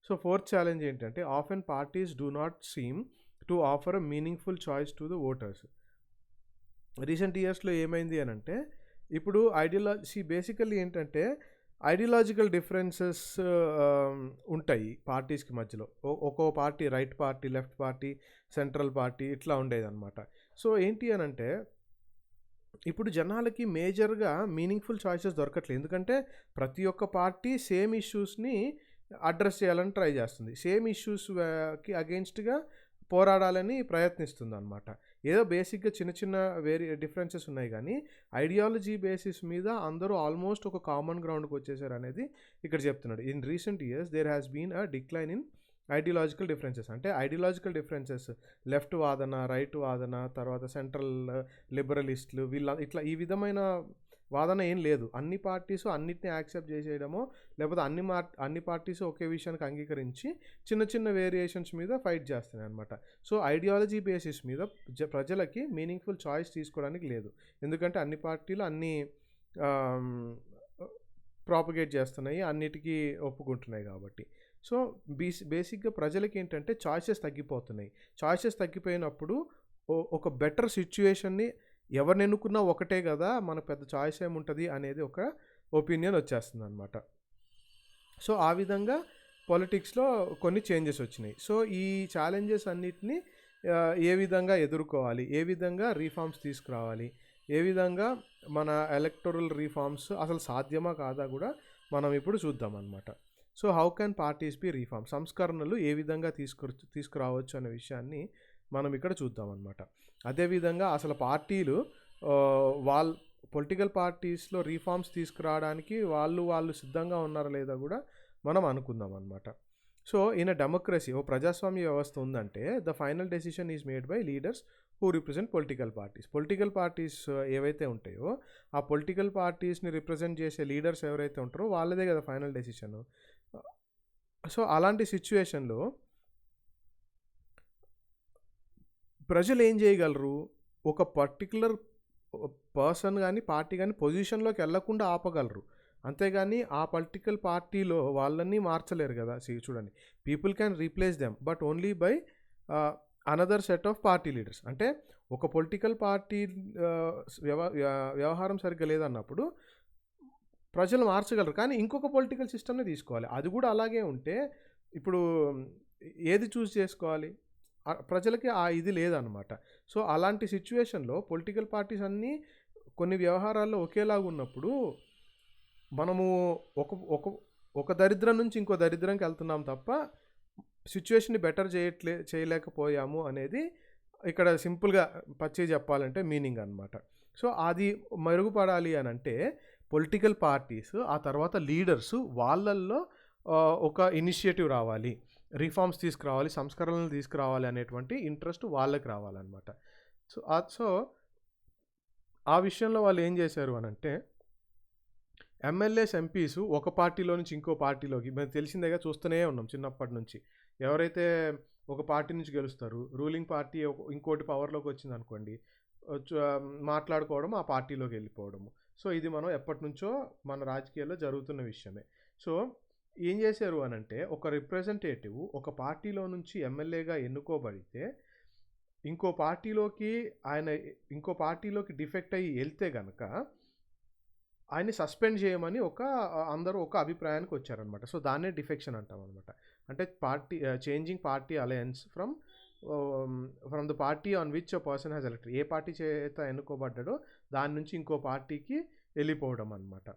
సో, ఫోర్త్ ఛాలెంజ్ ఏంటంటే often parties do not seem to offer a meaningful choice to the voters. Recent ఇయర్స్‌లో ఏమైంది అనంటే ఇప్పుడు బేసికల్లీ ఏంటంటే ఐడియాలజికల్ డిఫరెన్సెస్ ఉంటాయి పార్టీస్‌కి మధ్యలో. ఒక్కో party right party, left party, central party ఇట్లా ఉండేదనమాట. సో, ఏంటి అనంటే ఇప్పుడు జనాలకి మేజర్‌గా మీనింగ్‌ఫుల్ చాయిసెస్ దొరకట్లేదు. ఎందుకంటే ప్రతి ఒక్క పార్టీ సేమ్ ఇష్యూస్‌ని అడ్రెస్ చేయాలని ట్రై చేస్తుంది. సేమ్ ఇష్యూస్‌కి అగెయిన్స్ట్‌గా పోరాడాలని ప్రయత్నిస్తుందనమాట. ఏదో బేసిక్‌గా చిన్న చిన్న డిఫరెన్సెస్ ఉన్నాయి గానీ, ఐడియాలజీ బేసిస్ మీద అందరూ ఆల్మోస్ట్ ఒక కామన్ గ్రౌండ్‌కి వచ్చేసారనేది ఇక్కడ చెప్తున్నాడు. In recent years there has been a decline in ideological differences. అంటే ఐడియాలజికల్ డిఫరెన్సెస్ లెఫ్ట్ వాదన, రైట్ వాదన, తర్వాత సెంట్రల్ లిబరలిస్టులు ఇట్లా ఈ విధమైన వాదన ఏం లేదు. అన్ని పార్టీసు అన్నిటిని యాక్సెప్ట్ చేసేయడమో, లేకపోతే అన్ని పార్టీసు ఒకే విషయానికి అంగీకరించి చిన్న చిన్న వేరియేషన్స్ మీద ఫైట్ చేస్తున్నాయి అనమాట. సో, ఐడియాలజీ బేసిస్ మీద ప్రజలకి మీనింగ్‌ఫుల్ చాయిస్ తీసుకోవడానికి లేదు. ఎందుకంటే అన్ని పార్టీలు అన్నీ ప్రాపగేట్ చేస్తున్నాయి, అన్నిటికీ ఒప్పుకుంటున్నాయి కాబట్టి. సో, బేసిక్‌గా ప్రజలకి ఏంటంటే చాయిసెస్ తగ్గిపోతున్నాయి. చాయిసెస్ తగ్గిపోయినప్పుడు ఒక బెటర్ సిట్యుయేషన్‌ని ఎవరిని ఎన్నుకున్నా ఒకటే కదా, మనకు పెద్ద చాయిస్ ఏముంటుంది అనేది ఒక ఒపీనియన్ వచ్చేస్తుందనమాట. సో, ఆ విధంగా పాలిటిక్స్‌లో కొన్ని చేంజెస్ వచ్చినాయి. సో, ఈ ఛాలెంజెస్ అన్నిటిని ఏ విధంగా ఎదుర్కోవాలి, ఏ విధంగా రీఫార్మ్స్ తీసుకురావాలి, ఏ విధంగా మన ఎలక్టోరల్ రీఫార్మ్స్ అసలు సాధ్యమా కాదా కూడా మనం ఇప్పుడు చూద్దామన్నమాట. So, how can parties be reform, సంస్కరణలు ఏ విధంగా తీసుకురావచ్చు అనే విషయాన్ని మనం ఇక్కడ చూద్దామన్నమాట. అదేవిధంగా అసలు పార్టీలు పొలిటికల్ పార్టీస్లో రీఫార్మ్స్ తీసుకురావడానికి వాళ్ళు సిద్ధంగా ఉన్నారా లేదా కూడా మనం అనుకుందాం అన్నమాట. సో, ఇన్ అ డెమోక్రసీ, ఓ ప్రజాస్వామ్య వ్యవస్థ ఉందంటే the final decision is made by leaders who represent political parties. Political parties ఏవైతే ఉంటాయో ఆ పొలిటికల్ పార్టీస్ని రిప్రజెంట్ చేసే లీడర్స్ ఎవరైతే ఉంటారో వాళ్ళదే కదా ఫైనల్ డెసిషన్. సో, అలాంటి సిచ్యువేషన్లో ప్రజలు ఏం చేయగలరు, ఒక పర్టికులర్ పర్సన్ కానీ పార్టీ కానీ పొజిషన్లోకి వెళ్ళకుండా ఆపగలరు. అంతేగాని ఆ పొలిటికల్ పార్టీలో వాళ్ళని మార్చలేరు కదా. చూడండి, people can replace them but only by another set of party leaders. అంటే ఒక పొలిటికల్ పార్టీ వ్యవహారం సరిగ్గా లేదన్నప్పుడు ప్రజలు మార్చగలరు. కానీ ఇంకొక పొలిటికల్ సిస్టమ్‌ని తీసుకోవాలి. అది కూడా అలాగే ఉంటే ఇప్పుడు ఏది చూజ్ చేసుకోవాలి? ప్రజలకి ఆ ఇది లేదనమాట. సో, అలాంటి సిట్యుయేషన్‌లో పొలిటికల్ పార్టీస్ అన్నీ కొన్ని వ్యవహారాల్లో ఒకేలాగున్నప్పుడు మనము ఒక ఒక ఒక దరిద్రం నుంచి ఇంకో దరిద్రంకెళ్తున్నాం తప్ప సిట్యుయేషన్‌ని బెటర్ చేయలేకపోయాము అనేది ఇక్కడ సింపుల్‌గా పచ్చిగా చెప్పాలంటే మీనింగ్ అనమాట. సో, అది మెరుగుపడాలి అనంటే పొలిటికల్ పార్టీస్, ఆ తర్వాత లీడర్స్ వాళ్ళల్లో ఒక ఇనిషియేటివ్ రావాలి. రిఫార్మ్స్ తీసుకురావాలి, సంస్కరణలు తీసుకురావాలి అనేటువంటి ఇంట్రెస్ట్ వాళ్ళకి రావాలనమాట. సో, ఆ విషయంలో వాళ్ళు ఏం చేశారు అనంటే ఎమ్మెల్యేస్, ఎంపీస్ ఒక పార్టీలో నుంచి ఇంకో పార్టీలోకి మనకు తెలిసిందేగా చూస్తూనే ఉన్నాం చిన్నప్పటి నుంచి. ఎవరైతే ఒక పార్టీ నుంచి గెలుస్తారు, రూలింగ్ పార్టీ ఇంకోటి పవర్‌లోకి వచ్చిందనుకోండి, మాట్లాడుకోవడం, ఆ పార్టీలోకి వెళ్ళిపోవడము. సో, ఇది మనం ఎప్పటినుంచో మన రాజకీయాల్లో జరుగుతున్న విషయమే. సో, ఏం చేశారు అనంటే ఒక రిప్రజెంటేటివ్ ఒక పార్టీలో నుంచి ఎమ్మెల్యేగా ఎన్నుకోబడితే ఇంకో పార్టీలోకి డిఫెక్ట్ అయ్యి వెళ్తే గనక ఆయన్ని సస్పెండ్ చేయమని అందరూ ఒక అభిప్రాయానికి వచ్చారనమాట. సో, దాన్నే డిఫెక్షన్ అంటామనమాట. అంటే changing party alliance from the party on which a person has elected. A party చేత ఎన్నుకోబడ్డాడో దాని నుంచి ఇంకో పార్టీకి వెళ్ళిపోవడం అనమాట.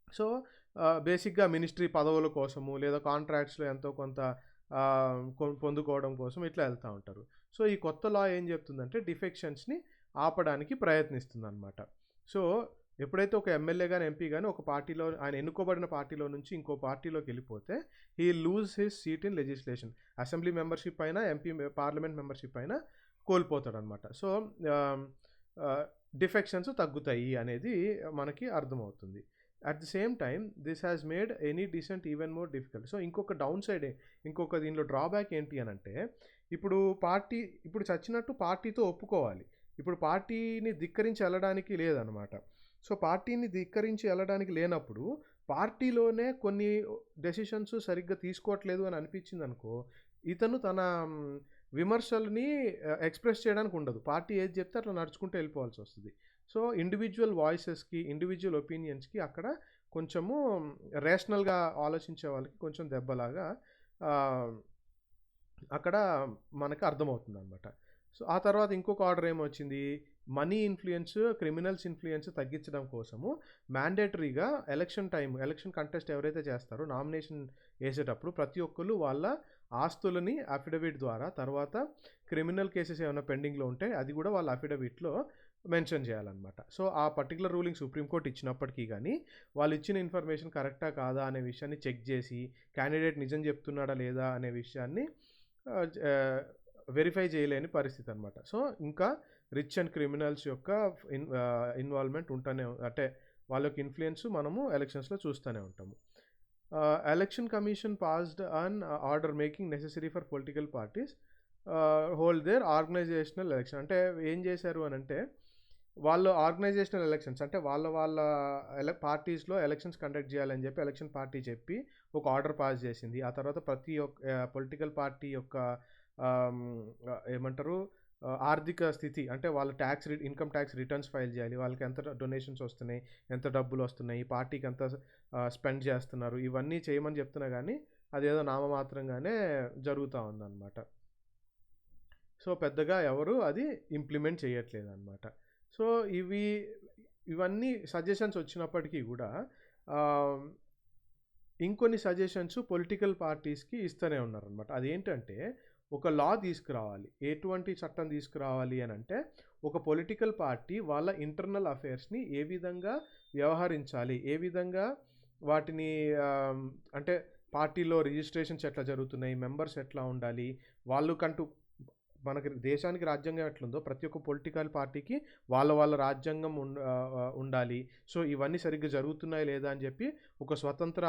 సో, బేసిక్‌గా మినిస్ట్రీ పదవుల కోసము లేదా కాంట్రాక్ట్స్‌లో ఎంతో కొంత పొందుకోవడం కోసం ఇట్లా వెళ్తూ ఉంటారు. సో, ఈ కొత్త లా ఏం చెప్తుందంటే డిఫెక్షన్స్‌ని ఆపడానికి ప్రయత్నిస్తుందనమాట. సో, ఎప్పుడైతే ఒక ఎమ్మెల్యే గాని, ఎంపీ గాని ఒక పార్టీలో ఆయన ఎన్నుకోబడిన పార్టీలో నుంచి ఇంకో పార్టీలోకి వెళ్ళిపోతే he lose his seat in legislation. Assembly membership అయినా, పార్లమెంట్ మెంబర్‌షిప్ అయినా కోల్పోతాడనమాట. సో, డిఫెక్షన్స్ తగ్గుతాయి అనేది మనకి అర్థమవుతుంది. At the same time this has made any decent even more difficult. So, ఇంకొక దీనిలో డ్రాబ్యాక్ ఏంటి అనంటే ఇప్పుడు చచ్చినట్టు పార్టీతో ఒప్పుకోవాలి. ఇప్పుడు పార్టీని ధిక్కరించి వెళ్ళడానికి లేదనమాట. సో, పార్టీని ధిక్కరించి వెళ్ళడానికి లేనప్పుడు పార్టీలోనే కొన్ని డెసిషన్స్ సరిగ్గా తీసుకోవట్లేదు అని అనిపించిందనుకో, ఇతను తన విమర్శల్ని ఎక్స్‌ప్రెస్ చేయడానికి ఉండదు. పార్టీ ఏది చెప్తే అట్లా నడుచుకుంటూ వెళ్ళిపోవాల్సి వస్తుంది. సో, ఇండివిడ్యువల్ వాయిసెస్‌కి, ఇండివిడ్యువల్ ఒపీనియన్స్‌కి అక్కడ కొంచెము రేషనల్‌గా ఆలోచించే వాళ్ళకి కొంచెం దెబ్బలాగా అక్కడ మనకు అర్థమవుతుందనమాట. సో, ఆ తర్వాత ఇంకొక ఆర్డర్ ఏమొచ్చింది, మనీ ఇన్‌ఫ్లుయెన్స్, క్రిమినల్స్ ఇన్‌ఫ్లుయెన్స్ తగ్గించడం కోసము మ్యాండేటరీగా ఎలక్షన్ కంటెస్ట్ ఎవరైతే చేస్తారో నామినేషన్ ఏసేటప్పుడు ప్రతి ఒక్కళ్ళు వాళ్ళ ఆస్తులని అఫిడవిట్ ద్వారా, తర్వాత క్రిమినల్ కేసెస్ ఏమైనా పెండింగ్‌లో ఉంటే అది కూడా వాళ్ళ అఫిడవిట్‌లో మెన్షన్ చేయాలన్నమాట. సో, ఆ పర్టిక్యులర్ రూలింగ్ సుప్రీంకోర్టు ఇచ్చినప్పటికీ కానీ వాళ్ళు ఇచ్చిన ఇన్ఫర్మేషన్ కరెక్టా కాదా అనే విషయాన్ని చెక్ చేసి క్యాండిడేట్ నిజం చెప్తున్నాడా లేదా అనే విషయాన్ని వెరిఫై చేయలేని పరిస్థితి అనమాట. సో, ఇంకా రిచ్ అండ్ క్రిమినల్స్ యొక్క ఇన్వాల్వ్మెంట్ అంటే వాళ్ళకి ఇన్ఫ్లుయెన్స్ మనము ఎలక్షన్స్లో చూస్తూనే ఉంటాము. Election commission passed an order making necessary for political parties hold their organisational election. అంటే ఏం చేశారు అని అంటే వాళ్ళు ఆర్గనైజేషనల్ ఎలక్షన్స్ అంటే వాళ్ళ పార్టీస్లో ఎలక్షన్స్ కండక్ట్ చేయాలని చెప్పి ఎలక్షన్ పార్టీ చెప్పి ఒక ఆర్డర్ పాస్ చేసింది. ఆ తర్వాత ప్రతి ఒక్క పొలిటికల్ పార్టీ యొక్క ఏమంటారు ఆర్థిక స్థితి అంటే వాళ్ళ ఇన్కమ్ ట్యాక్స్ రిటర్న్స్ ఫైల్ చేయాలి. వాళ్ళకి ఎంత డొనేషన్స్ వస్తున్నాయి, ఎంత డబ్బులు వస్తున్నాయి, పార్టీకి ఎంత స్పెండ్ చేస్తున్నారు, ఇవన్నీ చేయమని చెప్తున్నా కానీ అదేదో నామమాత్రంగానే జరుగుతూ ఉందన్నమాట. సో, పెద్దగా ఎవరు అది ఇంప్లిమెంట్ చేయట్లేదు అనమాట. సో, ఇవన్నీ సజెషన్స్ వచ్చినప్పటికీ కూడా ఇంకొన్ని సజెషన్స్ పొలిటికల్ పార్టీస్కి ఇస్తూనే ఉన్నారనమాట. అదేంటంటే ఒక లా తీసుకురావాలి. ఎటువంటి చట్టం తీసుకురావాలి అని అంటే ఒక పొలిటికల్ పార్టీ వాళ్ళ ఇంటర్నల్ అఫైర్స్ని ఏ విధంగా వ్యవహరించాలి, ఏ విధంగా వాటిని అంటే పార్టీలో రిజిస్ట్రేషన్స్ ఎట్లా జరుగుతున్నాయి, మెంబర్స్ ఎట్లా ఉండాలి, వాళ్ళకంటూ మనకి దేశానికి రాజ్యాంగం ఎట్లుందో ప్రతి ఒక్క పొలిటికల్ పార్టీకి వాళ్ళ రాజ్యాంగం ఉండాలి. సో, ఇవన్నీ సరిగ్గా జరుగుతున్నాయి లేదా అని చెప్పి ఒక స్వతంత్ర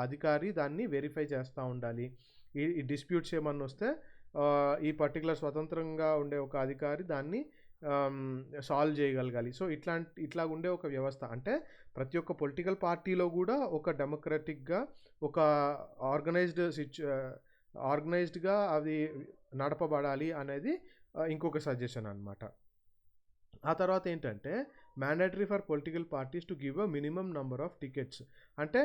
అధికారి దాన్ని వెరిఫై చేస్తూ ఉండాలి. ఈ డిస్ప్యూట్స్ ఏమన్నా వస్తే ఈ పర్టికులర్ స్వతంత్రంగా ఉండే ఒక అధికారి దాన్ని సాల్వ్ చేయగలగాలి. సో, ఇట్లా ఉండే ఒక వ్యవస్థ అంటే ప్రతి ఒక్క పొలిటికల్ పార్టీలో కూడా ఒక డెమోక్రటిక్గా ఒక ఆర్గనైజ్డ్ ఆర్గనైజ్డ్‌గా అది నడపబడాలి అనేది ఇంకొక సజెషన్ అనమాట. ఆ తర్వాత ఏంటంటే mandatory for political parties to give a minimum number of tickets. అంటే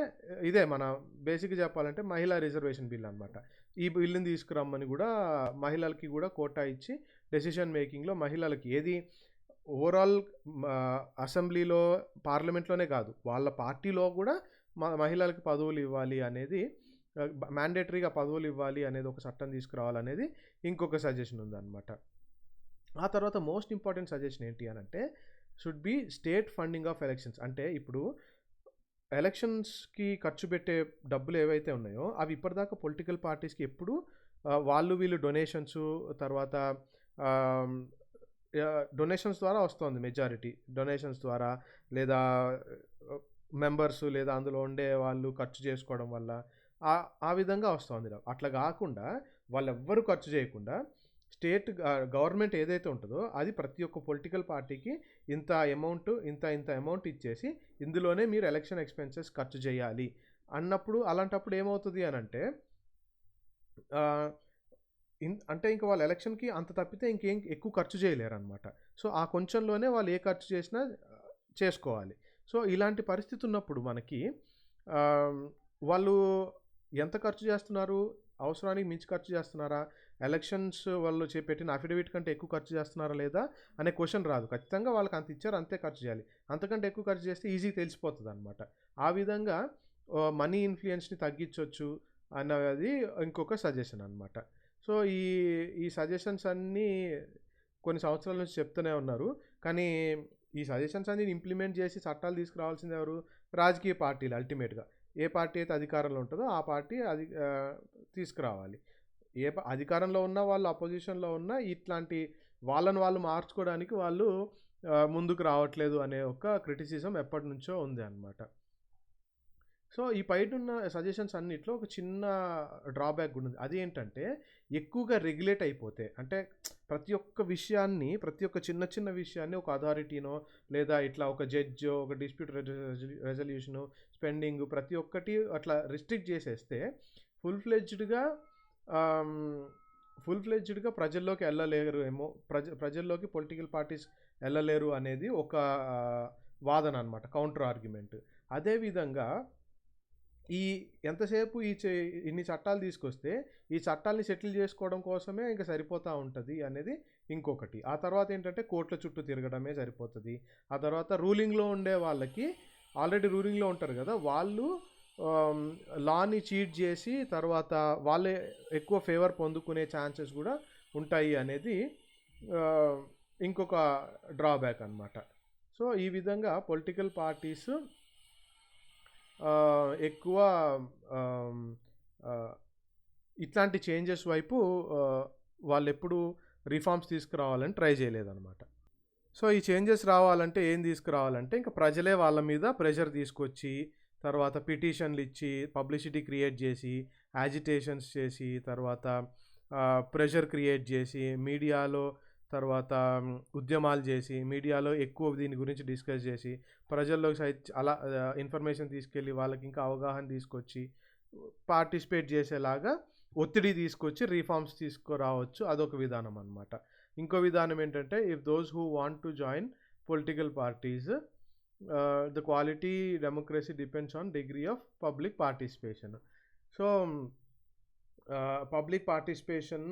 ఇదే మన బేసిక్‌గా చెప్పాలంటే మహిళా రిజర్వేషన్ బిల్ అనమాట. ఈ బిల్లుని తీసుకురమ్మని కూడా మహిళలకి కూడా కోటా ఇచ్చి డెసిషన్ మేకింగ్‌లో మహిళలకి ఏది ఓవరాల్ అసెంబ్లీలో, పార్లమెంట్‌లోనే కాదు, వాళ్ళ పార్టీలో కూడా మహిళలకి పదవులు ఇవ్వాలి అనేది, మ్యాండేటరీగా పదవులు ఇవ్వాలి అనేది ఒక చట్టం తీసుకురావాలనేది ఇంకొక సజెషన్ ఉందన్నమాట. ఆ తర్వాత మోస్ట్ ఇంపార్టెంట్ సజెషన్ ఏంటి అనంటే should be state funding of elections. అంటే ఇప్పుడు ఎలక్షన్స్‌కి ఖర్చు పెట్టే డబ్బులు ఏవైతే ఉన్నాయో అవి ఇప్పటిదాకా పొలిటికల్ పార్టీస్‌కి ఎప్పుడు వాళ్ళు వీళ్ళు డొనేషన్స్, తర్వాత డొనేషన్స్ ద్వారా వస్తుంది మెజారిటీ. డొనేషన్స్ ద్వారా లేదా మెంబర్స్ లేదా అందులో ఉండే వాళ్ళు ఖర్చు చేసుకోవడం వల్ల ఆ విధంగా వస్తుంది. అట్లా కాకుండా వాళ్ళెవ్వరూ ఖర్చు చేయకుండా స్టేట్ గవర్నమెంట్ ఏదైతే ఉంటుందో అది ప్రతి ఒక్క పొలిటికల్ పార్టీకి ఇంత అమౌంట్ ఇచ్చేసి ఇందులోనే మీరు ఎలక్షన్ ఎక్స్పెన్సెస్ ఖర్చు చేయాలి అన్నప్పుడు, అలాంటప్పుడు ఏమవుతుంది అనంటే అంటే ఇంకా వాళ్ళు ఎలక్షన్‌కి అంత తప్పితే ఇంకేం ఎక్కువ ఖర్చు చేయలేరనమాట. సో ఆ కొంచెంలోనే వాళ్ళు ఏ ఖర్చు చేసినా చేసుకోవాలి. సో ఇలాంటి పరిస్థితి ఉన్నప్పుడు మనకి వాళ్ళు ఎంత ఖర్చు చేస్తున్నారు, అవసరానికి మించి ఖర్చు చేస్తున్నారా, ఎలక్షన్స్ వాళ్ళు పెట్టిన అఫిడవిట్ కంటే ఎక్కువ ఖర్చు చేస్తున్నారా లేదా అనే క్వశ్చన్ రాదు. ఖచ్చితంగా వాళ్ళకి అంత ఇచ్చారు, అంతే ఖర్చు చేయాలి. అంతకంటే ఎక్కువ ఖర్చు చేస్తే ఈజీగా తెలిసిపోతుంది అనమాట. ఆ విధంగా మనీ ఇన్ఫ్లుయెన్స్ని తగ్గించవచ్చు అన్నది ఇంకొక సజెషన్ అనమాట. సో ఈ సజెషన్స్ అన్నీ కొన్ని సంవత్సరాల నుంచి చెప్తూనే ఉన్నారు. కానీ ఈ సజెషన్స్ అన్ని ఇంప్లిమెంట్ చేసి చట్టాలు తీసుకురావాల్సింది ఎవరు? రాజకీయ పార్టీలు. అల్టిమేట్గా ఏ పార్టీ అయితే అధికారంలో ఉంటుందో ఆ పార్టీ తీసుకురావాలి. అధికారంలో ఉన్న వాళ్ళు, అపోజిషన్లో ఉన్న ఇట్లాంటి వాళ్ళని వాళ్ళు మార్చుకోవడానికి వాళ్ళు ముందుకు రావట్లేదు అనే ఒక క్రిటిసిజం ఎప్పటి నుంచో ఉంది అన్నమాట. సో ఈ పైనున్న సజెషన్స్ అన్నిట్లో ఒక చిన్న డ్రాబ్యాక్ కూడా ఉంది. అదేంటంటే ఎక్కువగా రెగ్యులేట్ అయిపోతే, అంటే ప్రతి ఒక్క విషయాన్ని, ప్రతి ఒక్క చిన్న చిన్న విషయాన్ని ఒక అథారిటీనో లేదా ఇట్లా ఒక జడ్జో, ఒక డిస్ప్యూట్ రెజల్యూషను, స్పెండింగ్ ప్రతి ఒక్కటి అట్లా రిస్ట్రిక్ట్ చేసేస్తే ఫుల్ ఫ్లెడ్జ్డ్గా ప్రజల్లోకి వెళ్ళలేరు ఏమో, ప్రజల్లోకి పొలిటికల్ పార్టీస్ వెళ్ళలేరు అనేది ఒక వాదన అనమాట, కౌంటర్ ఆర్గ్యుమెంట్. అదేవిధంగా ఎంతసేపు ఇన్ని చట్టాలు తీసుకొస్తే ఈ చట్టాలని సెటిల్ చేసుకోవడం కోసమే ఇంకా సరిపోతూ ఉంటుంది అనేది ఇంకొకటి. ఆ తర్వాత ఏంటంటే కోర్టుల చుట్టూ తిరగడమే సరిపోతుంది. ఆ తర్వాత రూలింగ్లో ఉండే వాళ్ళకి, ఆల్రెడీ రూలింగ్లో ఉంటారు కదా, వాళ్ళు లాని చీట్ చేసి తర్వాత వాళ్ళే ఎక్కువ ఫేవర్ పొందుకునే ఛాన్సెస్ కూడా ఉంటాయి అనేది ఇంకొక డ్రాబ్యాక్ అన్నమాట. సో ఈ విధంగా పొలిటికల్ పార్టీస్ ఎక్కువ ఇట్లాంటి చేంజెస్ వైపు వాళ్ళు ఎప్పుడు రిఫార్మ్స్ తీసుకురావాలని ట్రై చేయలేదన్నమాట. సో ఈ చేంజెస్ రావాలంటే ఏం తీసుకురావాలంటే ఇంకా ప్రజలే వాళ్ళ మీద ప్రెషర్ తీసుకొచ్చి, తర్వాత పిటిషన్లు ఇచ్చి, పబ్లిసిటీ క్రియేట్ చేసి, యాజిటేషన్స్ చేసి, తర్వాత ప్రెషర్ క్రియేట్ చేసి, మీడియాలో తర్వాత ఉద్యమాలు చేసి, మీడియాలో ఎక్కువ దీని గురించి డిస్కస్ చేసి, ప్రజల్లోకి అలా ఇన్ఫర్మేషన్ తీసుకెళ్ళి వాళ్ళకి ఇంకా అవగాహన తీసుకొచ్చి పార్టిసిపేట్ చేసేలాగా ఒత్తిడి తీసుకొచ్చి రిఫార్మ్స్ తీసుకురావచ్చు. అదొక విధానం అన్నమాట. ఇంకో విధానం ఏంటంటే if those who want to join political parties the quality democracy depends on degree of public participation. So public participation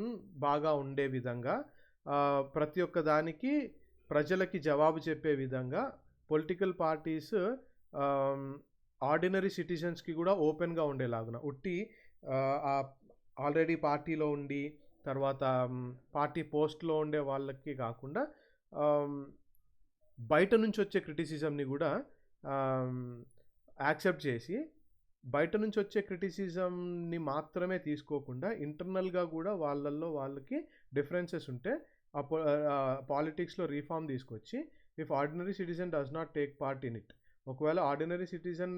బాగా ఉండే విధంగా, ప్రతి ఒక్క దానికి ప్రజలకి జవాబు చెప్పే విధంగా పొలిటికల్ పార్టీస్ ఆర్డినరీ సిటిజన్స్కి కూడా ఓపెన్గా ఉండేలాగున, ఆల్రెడీ పార్టీలో ఉండి తర్వాత పార్టీ పోస్ట్లో ఉండే వాళ్ళకి కాకుండా బయట నుంచి వచ్చే క్రిటిసిజంని కూడా యాక్సెప్ట్ చేసి, బయట నుంచి వచ్చే క్రిటిసిజంని మాత్రమే తీసుకోకుండా ఇంటర్నల్గా కూడా వాళ్ళకి డిఫరెన్సెస్ ఉంటే పాలిటిక్స్లో రీఫార్మ్ తీసుకొచ్చి if ordinary citizen does not take part in it, ఒకవేళ ఆర్డినరీ సిటిజన్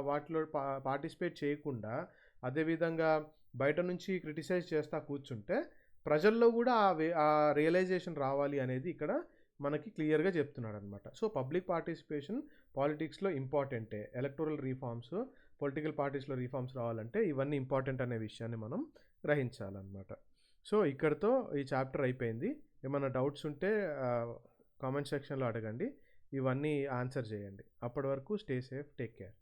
వాటిలో పార్టిసిపేట్ చేయకుండా అదేవిధంగా బయట నుంచి క్రిటిసైజ్ చేస్తూ కూర్చుంటే ప్రజల్లో కూడా ఆ రియలైజేషన్ రావాలి అనేది ఇక్కడ మనకి క్లియర్‌గా చెప్తున్నాడనమాట. సో, పబ్లిక్ పార్టిసిపేషన్ పాలిటిక్స్‌లో ఇంపార్టెంటే. ఎలక్టోరల్ రిఫార్మ్స్, పొలిటికల్ పార్టీస్‌లో రిఫార్మ్స్ రావాలంటే ఇవన్నీ ఇంపార్టెంట్ అనే విషయాన్ని మనం గ్రహించాలనమాట. సో, ఇక్కడితో ఈ చాప్టర్ అయిపోయింది. ఏమన్నా డౌట్స్ ఉంటే కామెంట్ సెక్షన్‌లో అడగండి. ఇవన్నీ ఆన్సర్ చేయండి. అప్పటి వరకు స్టే సేఫ్. Take care.